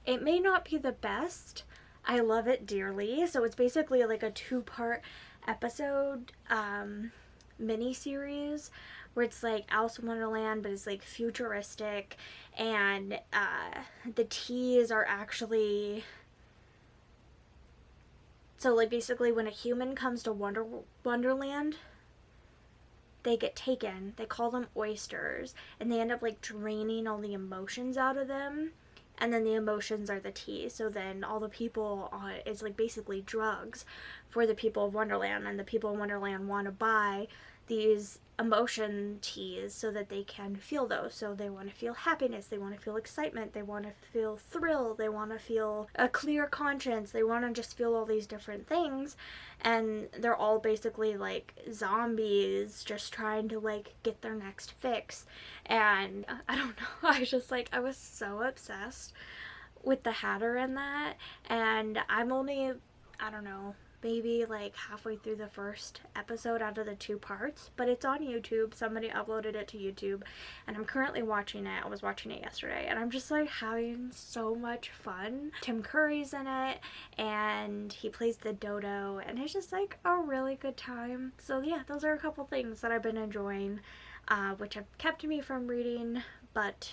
it may not be the best, I love it dearly. So it's basically like a 2-part episode mini-series where it's like Alice in Wonderland, but it's like futuristic, and the teas are actually... So, like, basically when a human comes to Wonderland, they get taken. They call them oysters, and they end up, like, draining all the emotions out of them, and then the emotions are the tea. So then all the people it's, like, basically drugs for the people of Wonderland, and the people of Wonderland want to buy these emotion teas so that they can feel those. So they want to feel happiness, they want to feel excitement, they want to feel thrill, they want to feel a clear conscience, they want to just feel all these different things, and they're all basically like zombies just trying to like get their next fix. And I don't know, I was so obsessed with the Hatter in that, and I'm only, I don't know, maybe like halfway through the first episode out of the 2 parts, but it's on YouTube. Somebody uploaded it to YouTube, and I'm currently watching it. I was watching it yesterday, and I'm just like having so much fun. Tim Curry's in it, and he plays the dodo, and it's just like a really good time. So yeah, those are a couple things that I've been enjoying, which have kept me from reading, but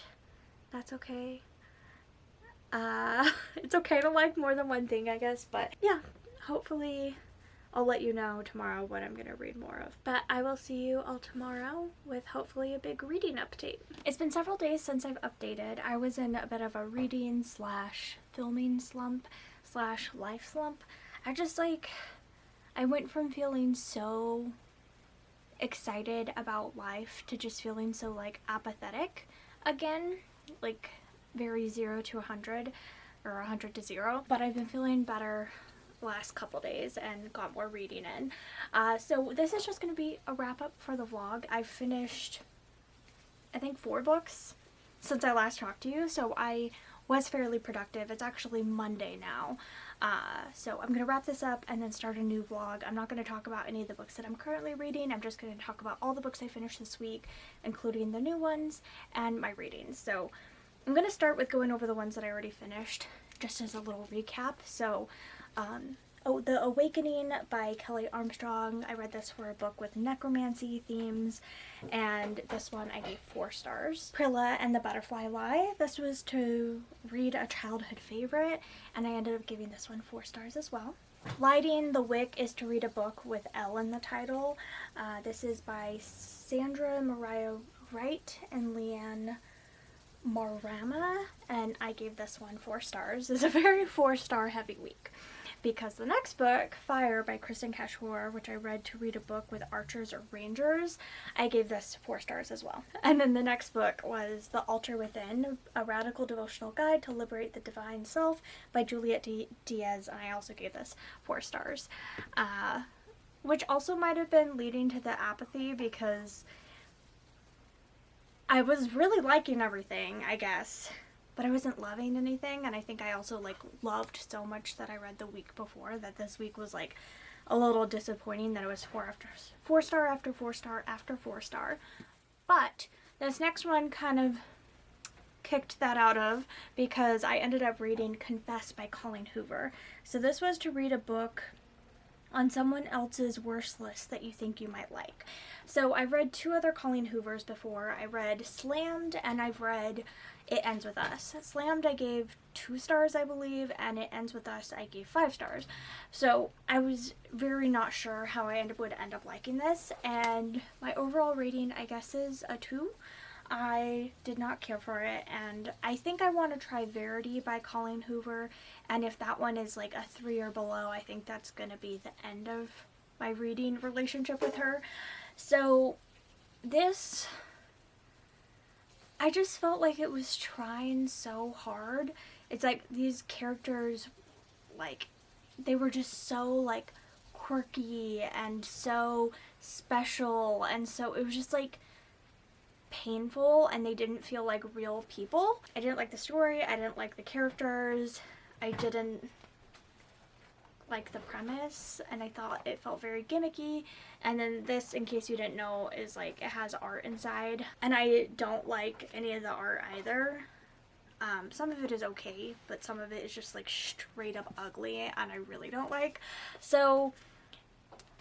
that's okay. It's okay to like more than one thing, I guess, but yeah, hopefully I'll let you know tomorrow what I'm gonna read more of. But I will see you all tomorrow with hopefully a big reading update. It's been several days since I've updated. I was in a bit of a reading slash filming slump slash life slump. I went from feeling so excited about life to just feeling so like apathetic again, like very 0 to 100 or 100 to 0, but I've been feeling better the last couple days and got more reading in. So this is just going to be a wrap up for the vlog. I've finished, I think, 4 books since I last talked to you, so I was fairly productive. It's actually Monday now, so I'm going to wrap this up and then start a new vlog. I'm not going to talk about any of the books that I'm currently reading. I'm just going to talk about all the books I finished this week, including the new ones and my readings. So I'm going to start with going over the ones that I already finished, just as a little recap. So, The Awakening by Kelly Armstrong. I read this for a book with necromancy themes, and this one I gave 4 stars. Prilla and the Butterfly Lie. This was to read a childhood favorite, and I ended up giving this one 4 stars as well. Lighting the Wick is to read a book with L in the title. This is by Sandra Mariah Wright and Leanne Marama, and I gave this one 4 stars. It's a very 4-star heavy week, because the next book, Fire by Kristen Cashmore, which I read to read a book with archers or rangers, I gave this 4 stars as well. And then the next book was The Altar Within, a radical devotional guide to liberate the divine self by Juliet Diaz, and I also gave this 4 stars, which also might have been leading to the apathy, because I was really liking everything, I guess, but I wasn't loving anything, and I think I also like loved so much that I read the week before that this week was like a little disappointing that it was 4 star after 4 star after 4 star. But this next one kind of kicked that out of, because I ended up reading Confess by Colleen Hoover. So this was to read a book on someone else's worst list that you think you might like. So I've read 2 other Colleen Hoovers before. I read Slammed, and I've read It Ends With Us. Slammed I gave 2 stars, I believe, and It Ends With Us I gave 5 stars. So I was very not sure how I would end up liking this, and my overall rating, I guess, is a 2. I did not care for it, and I think I want to try Verity by Colleen Hoover, and if that one is like a 3 or below, I think that's going to be the end of my reading relationship with her. So this, I just felt like it was trying so hard. It's like these characters, like, they were just so like quirky and so special, and so it was just like painful, and they didn't feel like real people. I didn't like the story, I didn't like the characters, I didn't like the premise, and I thought it felt very gimmicky. And then this, in case you didn't know, is like, it has art inside, and I don't like any of the art either. Some of it is okay, but some of it is just like straight up ugly, and I really don't like. So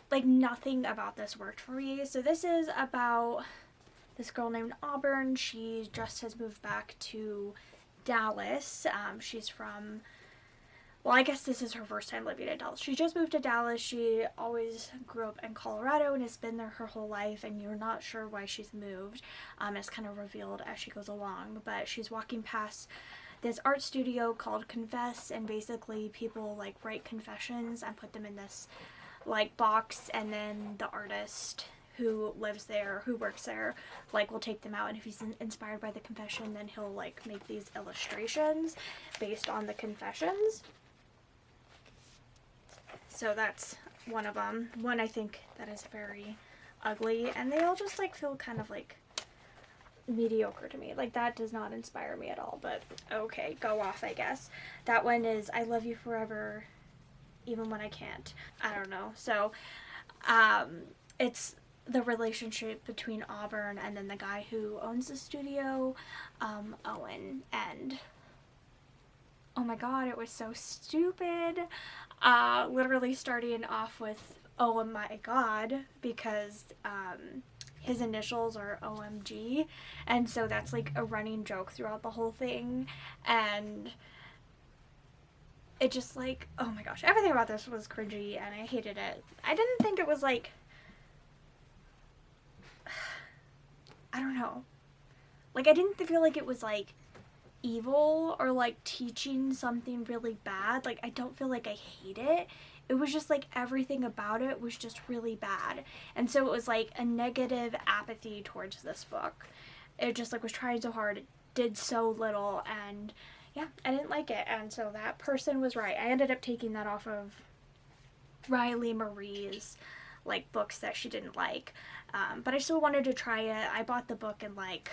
like nothing about this worked for me. So this is about this girl named Auburn. She just has moved back to Dallas. She's from, well, I guess this is her first time living in Dallas. She just moved to Dallas. She always grew up in Colorado and has been there her whole life, and you're not sure why she's moved. It's kind of revealed as she goes along, but she's walking past this art studio called Confess, and basically people like write confessions and put them in this like box, and then the artist who lives there, who works there, like will take them out, and if he's inspired by the confession, then he'll like make these illustrations based on the confessions. So that's one of them. One I think that is very ugly, and they all just like feel kind of like mediocre to me. Like, that does not inspire me at all, but okay, go off, I guess. That one is I Love You Forever, Even When I Can't. I don't know. So, it's the relationship between Auburn and then the guy who owns the studio, Owen, and oh my god, it was so stupid. Literally starting off with oh my god, because his initials are OMG, and so that's like a running joke throughout the whole thing, and it just like, oh my gosh, everything about this was cringy and I hated it. I didn't think it was like, I don't know, like I didn't feel like it was like evil or like teaching something really bad. Like, I don't feel like I hate it. It was just like everything about it was just really bad, and so it was like a negative apathy towards this book. It just like was trying so hard, it did so little, and yeah, I didn't like it. And so that person was right. I ended up taking that off of Riley Marie's like books that she didn't like, but I still wanted to try it. I bought the book in like,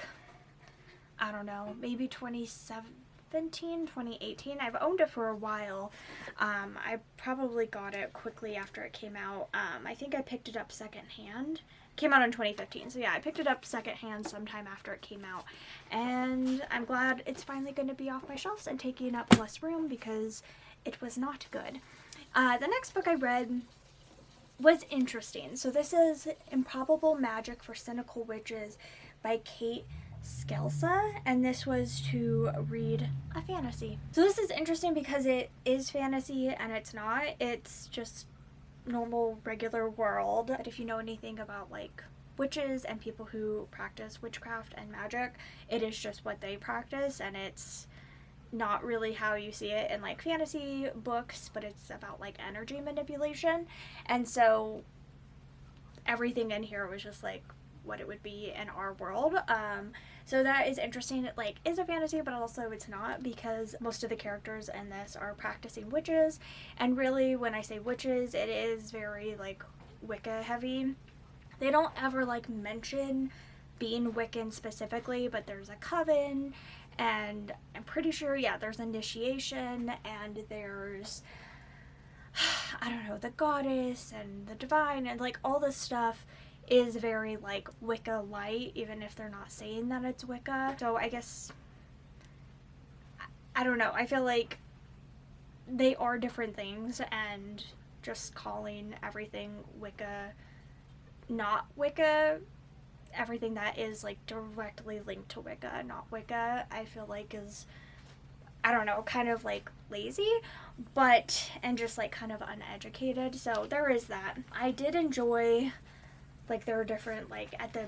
I don't know, maybe 2017, 2018. I've owned it for a while. I probably got it quickly after it came out. I think I picked it up secondhand. It came out in 2015, so yeah, I picked it up secondhand sometime after it came out, and I'm glad it's finally going to be off my shelves and taking up less room because it was not good. The next book I read was interesting. So this is Improbable Magic for Cynical Witches by Kate Skelsa, and this was to read a fantasy. So this is interesting because it is fantasy and it's not. It's just normal, regular world. But if you know anything about like witches and people who practice witchcraft and magic, it is just what they practice, and it's not really how you see it in like fantasy books, but it's about like energy manipulation. And so everything in here was just like what it would be in our world. So that is interesting. It like is a fantasy, but also it's not, because most of the characters in this are practicing witches, and really when I say witches, it is very like Wicca heavy. They don't ever like mention being Wiccan specifically, but there's a coven, and I'm pretty sure, yeah, there's initiation, and there's I don't know, the goddess and the divine, and like all this stuff is very like Wicca light, even if they're not saying that it's Wicca. So I guess, I don't know, I feel like they are different things, and just calling everything Wicca not Wicca, everything that is like directly linked to Wicca not Wicca, I feel like is, I don't know, kind of like lazy, but, and just like kind of uneducated. So there is that. I did enjoy, like, there were different, like, at the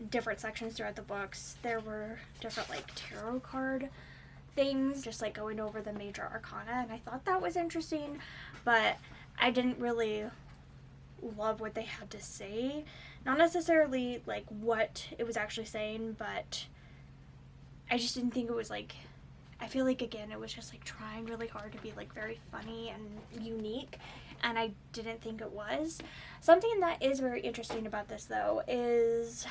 different sections throughout the books, there were different like tarot card things, just like going over the major arcana, and I thought that was interesting, but I didn't really love what they had to say. Not necessarily like what it was actually saying, but I just didn't think it was like, I feel like again it was just like trying really hard to be like very funny and unique, and I didn't think it was. Something that is very interesting about this though is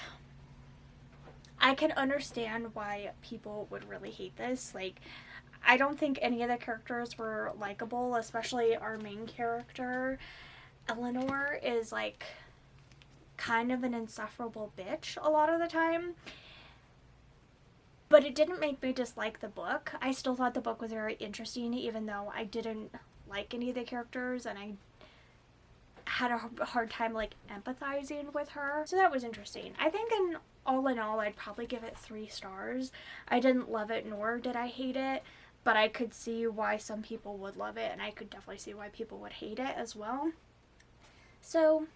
I can understand why people would really hate this. Like, I don't think any of the characters were likable, especially our main character. Eleanor is like kind of an insufferable bitch a lot of the time, but it didn't make me dislike the book. I still thought the book was very interesting, even though I didn't like any of the characters, and I had a hard time like empathizing with her. So that was interesting. I think in all, I'd probably give it 3 stars. I didn't love it, nor did I hate it, but I could see why some people would love it, and I could definitely see why people would hate it as well. So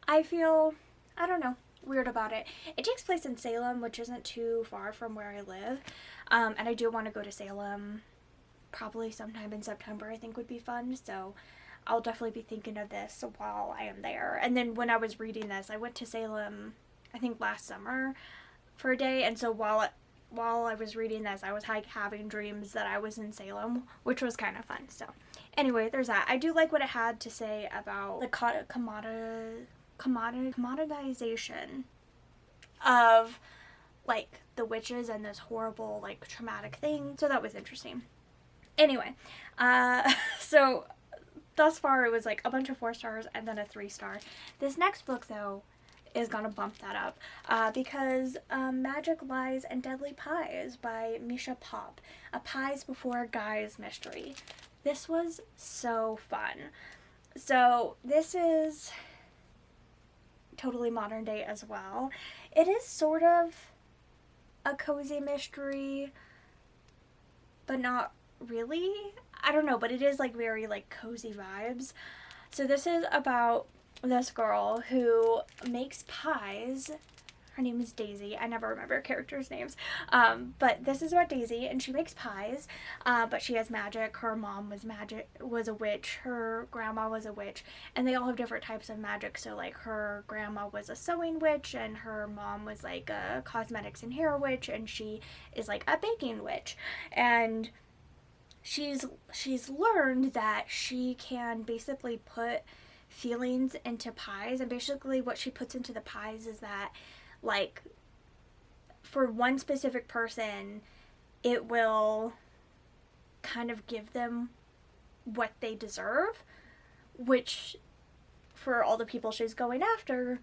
I feel, I don't know, weird about it. It takes place in Salem, which isn't too far from where I live, and I do want to go to Salem probably sometime in September. I think would be fun, so I'll definitely be thinking of this while I am there. And then when I was reading this, I went to Salem, I think last summer for a day, and so while I was reading this, I was like having dreams that I was in Salem, which was kind of fun. So anyway, there's that. I do like what it had to say about the commoditization of like the witches and this horrible like traumatic thing. So that was interesting. Anyway, so thus far it was like a bunch of 4 stars and then a 3-star. This next book though is gonna bump that up because Magic, Lies, and Deadly Pies by Misha Pop, a Pies Before Guys mystery. This was so fun. So this is totally modern day as well. It is sort of a cozy mystery, but not really. I don't know, but it is like very like cozy vibes. So this is about this girl who makes pies. Her name is Daisy. I never remember characters' names. But this is about Daisy, and she makes pies. But she has magic. Her mom was a witch. Her grandma was a witch, and they all have different types of magic. So like her grandma was a sewing witch, and her mom was like a cosmetics and hair witch, and she is like a baking witch. And she's learned that she can basically put feelings into pies, and basically what she puts into the pies is that like for one specific person it will kind of give them what they deserve, which for all the people she's going after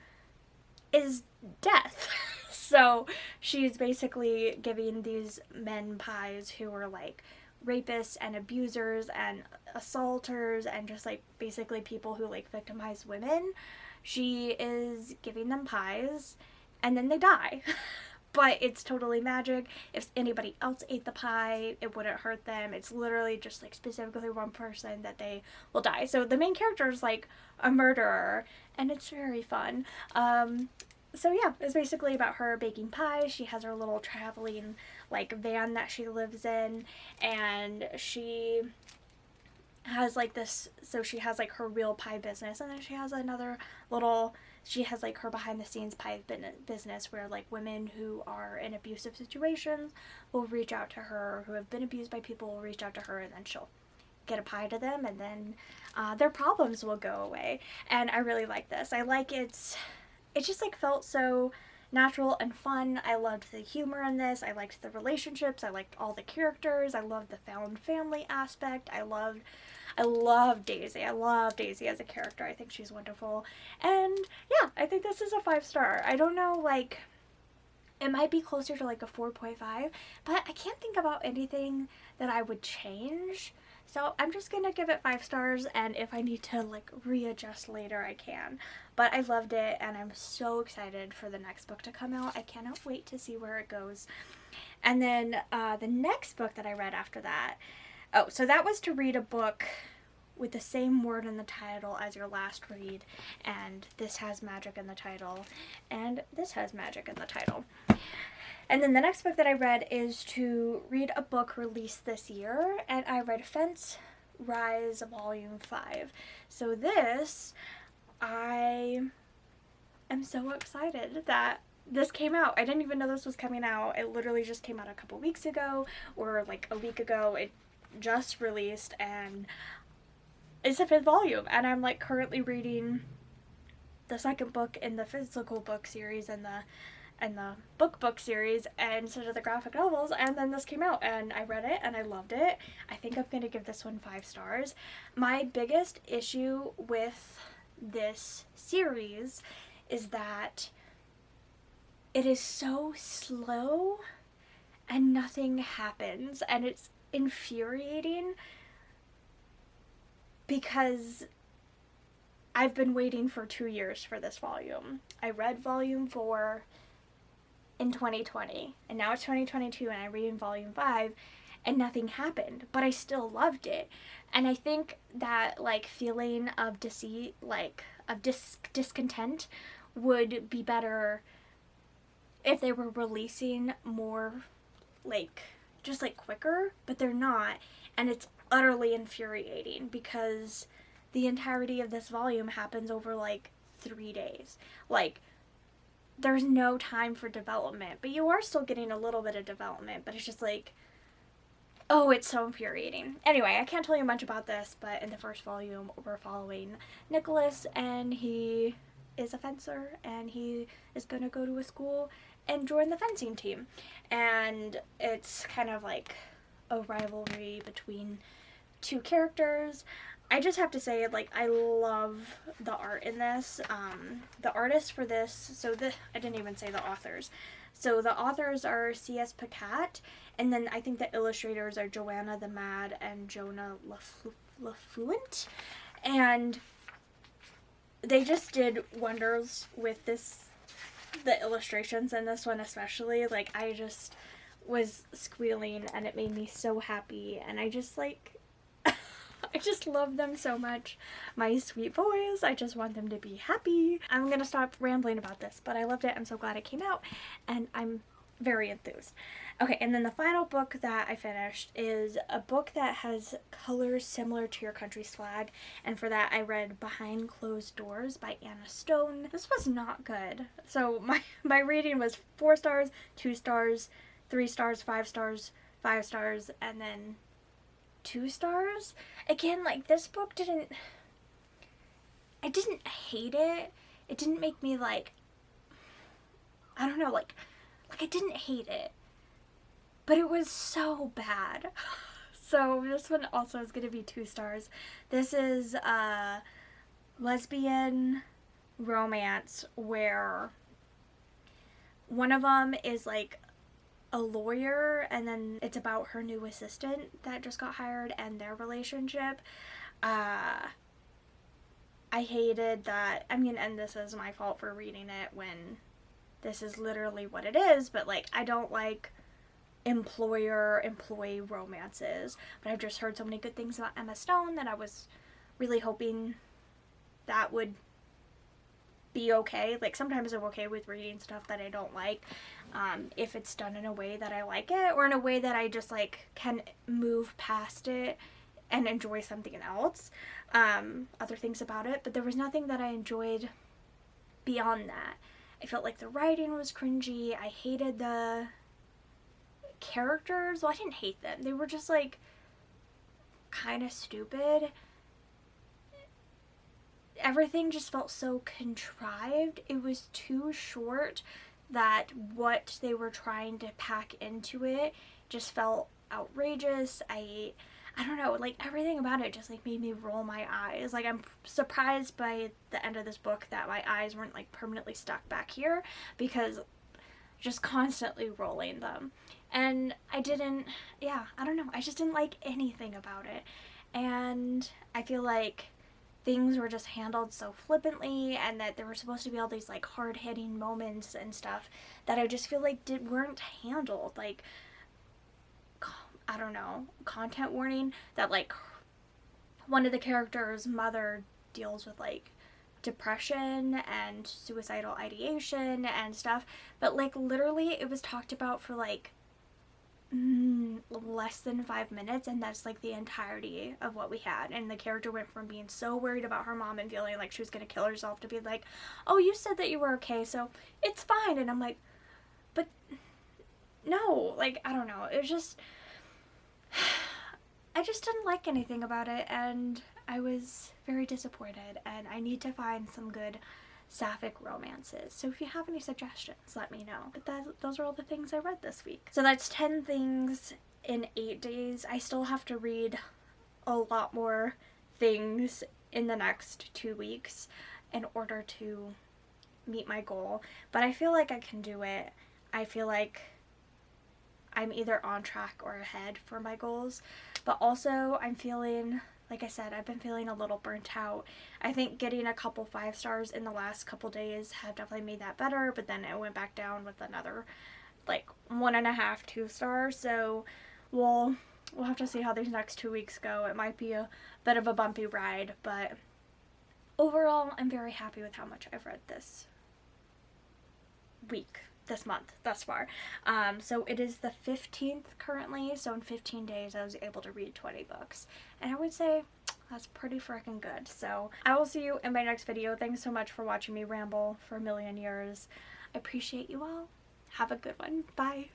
is death. So she's basically giving these men pies who are like rapists and abusers and assaulters and just like basically people who like victimize women. She is giving them pies and then they die. But it's totally magic. If anybody else ate the pie, it wouldn't hurt them. It's literally just like specifically one person that they will die. So the main character is like a murderer, and it's very fun. So yeah, it's basically about her baking pies. She has her little traveling like van that she lives in, and she has like this, so she has like her real pie business, and then she has another little, she has like her behind the scenes pie business where like women who are in abusive situations will reach out to her, who have been abused by people will reach out to her, and then she'll get a pie to them, and then their problems will go away. And I really like this. I like it just like felt so natural and fun. I loved the humor in this. I liked the relationships. I liked all the characters. I loved the found family aspect. I love Daisy. I love Daisy as a character. I think she's wonderful. And yeah, I think this is a 5-star. I don't know, like, it might be closer to like a 4.5, but I can't think about anything that I would change. So I'm just gonna give it 5 stars, and if I need to like readjust later, I can. But I loved it, and I'm so excited for the next book to come out. I cannot wait to see where it goes. And then the next book that I read after that, oh, so that was to read a book with the same word in the title as your last read, and this has magic in the title, and this has magic in the title. And then the next book that I read is to read a book released this year, and I read Fence Rise Volume 5. So this, I am so excited that this came out. I didn't even know this was coming out. It literally just came out a couple weeks ago, or like a week ago. It just released, and it's a 5th volume, and I'm like currently reading the 2nd book in the physical book series and the book series instead of the graphic novels, and then this came out and I read it and I loved it. I think I'm gonna give this one 5 stars. My biggest issue with this series is that it is so slow and nothing happens, and it's infuriating because I've been waiting for 2 years for this volume. I read volume 4 in 2020, and now it's 2022, and I read in volume 5, and nothing happened, but I still loved it. And I think that like feeling of deceit, like of discontent, would be better if they were releasing more, like just like quicker, but they're not, and it's utterly infuriating because the entirety of this volume happens over like 3 days. Like, there's no time for development, but you are still getting a little bit of development, but it's just like, oh, it's so infuriating. Anyway, I can't tell you much about this, but in the first volume, we're following Nicholas, and he is a fencer, and he is going to go to a school, and join the fencing team. And it's kind of like a rivalry between two characters. I just have to say, like, I love the art in this. The artist for this, I didn't even say the authors. So the authors are C.S. Pacat, and then I think the illustrators are Joanna the Mad and Jonah LaFuent. And they just did wonders with the illustrations in this one especially. Like, I just was squealing and it made me so happy, and I just like I just love them so much. My sweet boys, I just want them to be happy. I'm gonna stop rambling about this, but I loved it. I'm so glad it came out, and I'm very enthused. Okay, and then the final book that I finished is a book that has colors similar to your country's flag, and for that I read Behind Closed Doors by Anna Stone. This was not good. So my rating was 4 stars, 2 stars, 3 stars, 5 stars, 5 stars, and then 2 stars. Again, like, this book I didn't hate it. It didn't make me like, I don't know, like I didn't hate it, but it was so bad. So this one also is going to be 2 stars. This is a lesbian romance where one of them is like a lawyer, and then it's about her new assistant that just got hired and their relationship. I hated that. I mean, and this is my fault for reading it when this is literally what it is, but like, I don't like employer-employee romances, but I've just heard so many good things about Emma Stone that I was really hoping that would be okay. Like, sometimes I'm okay with reading stuff that I don't like, if it's done in a way that I like it, or in a way that I just like can move past it and enjoy something else, other things about it. But there was nothing that I enjoyed beyond that. I felt like the writing was cringy. I hated the characters. Well, I didn't hate them. They were just like kind of stupid. Everything just felt so contrived. It was too short, that what they were trying to pack into it just felt outrageous. I don't know, like, everything about it just like made me roll my eyes. Like, I'm surprised by the end of this book that my eyes weren't like permanently stuck back here, because just constantly rolling them. And I don't know, I just didn't like anything about it. And I feel like things were just handled so flippantly, and that there were supposed to be all these like hard-hitting moments and stuff that I just feel like weren't handled. Like, I don't know, content warning that like one of the characters' mother deals with like depression and suicidal ideation and stuff, but like literally it was talked about for like less than 5 minutes, and that's like the entirety of what we had. And the character went from being so worried about her mom and feeling like she was going to kill herself to be like, oh, you said that you were okay, so it's fine. And I'm like, but no, like, I don't know, it was just I just didn't like anything about it, and I was very disappointed, and I need to find some good sapphic romances. So if you have any suggestions, let me know. But those are all the things I read this week. So that's 10 things in 8 days. I still have to read a lot more things in the next 2 weeks in order to meet my goal, but I feel like I can do it. I feel like I'm either on track or ahead for my goals, but also I'm feeling, like I said, I've been feeling a little burnt out. I think getting a couple 5 stars in the last couple days have definitely made that better, but then it went back down with another like 1.5, 2 stars. So we'll have to see how these next 2 weeks go. It might be a bit of a bumpy ride, but overall I'm very happy with how much I've read this month thus far. So it is the 15th currently, so in 15 days I was able to read 20 books, and I would say that's pretty freaking good. So I will see you in my next video. Thanks so much for watching me ramble for a million years. I appreciate you all. Have a good one. Bye.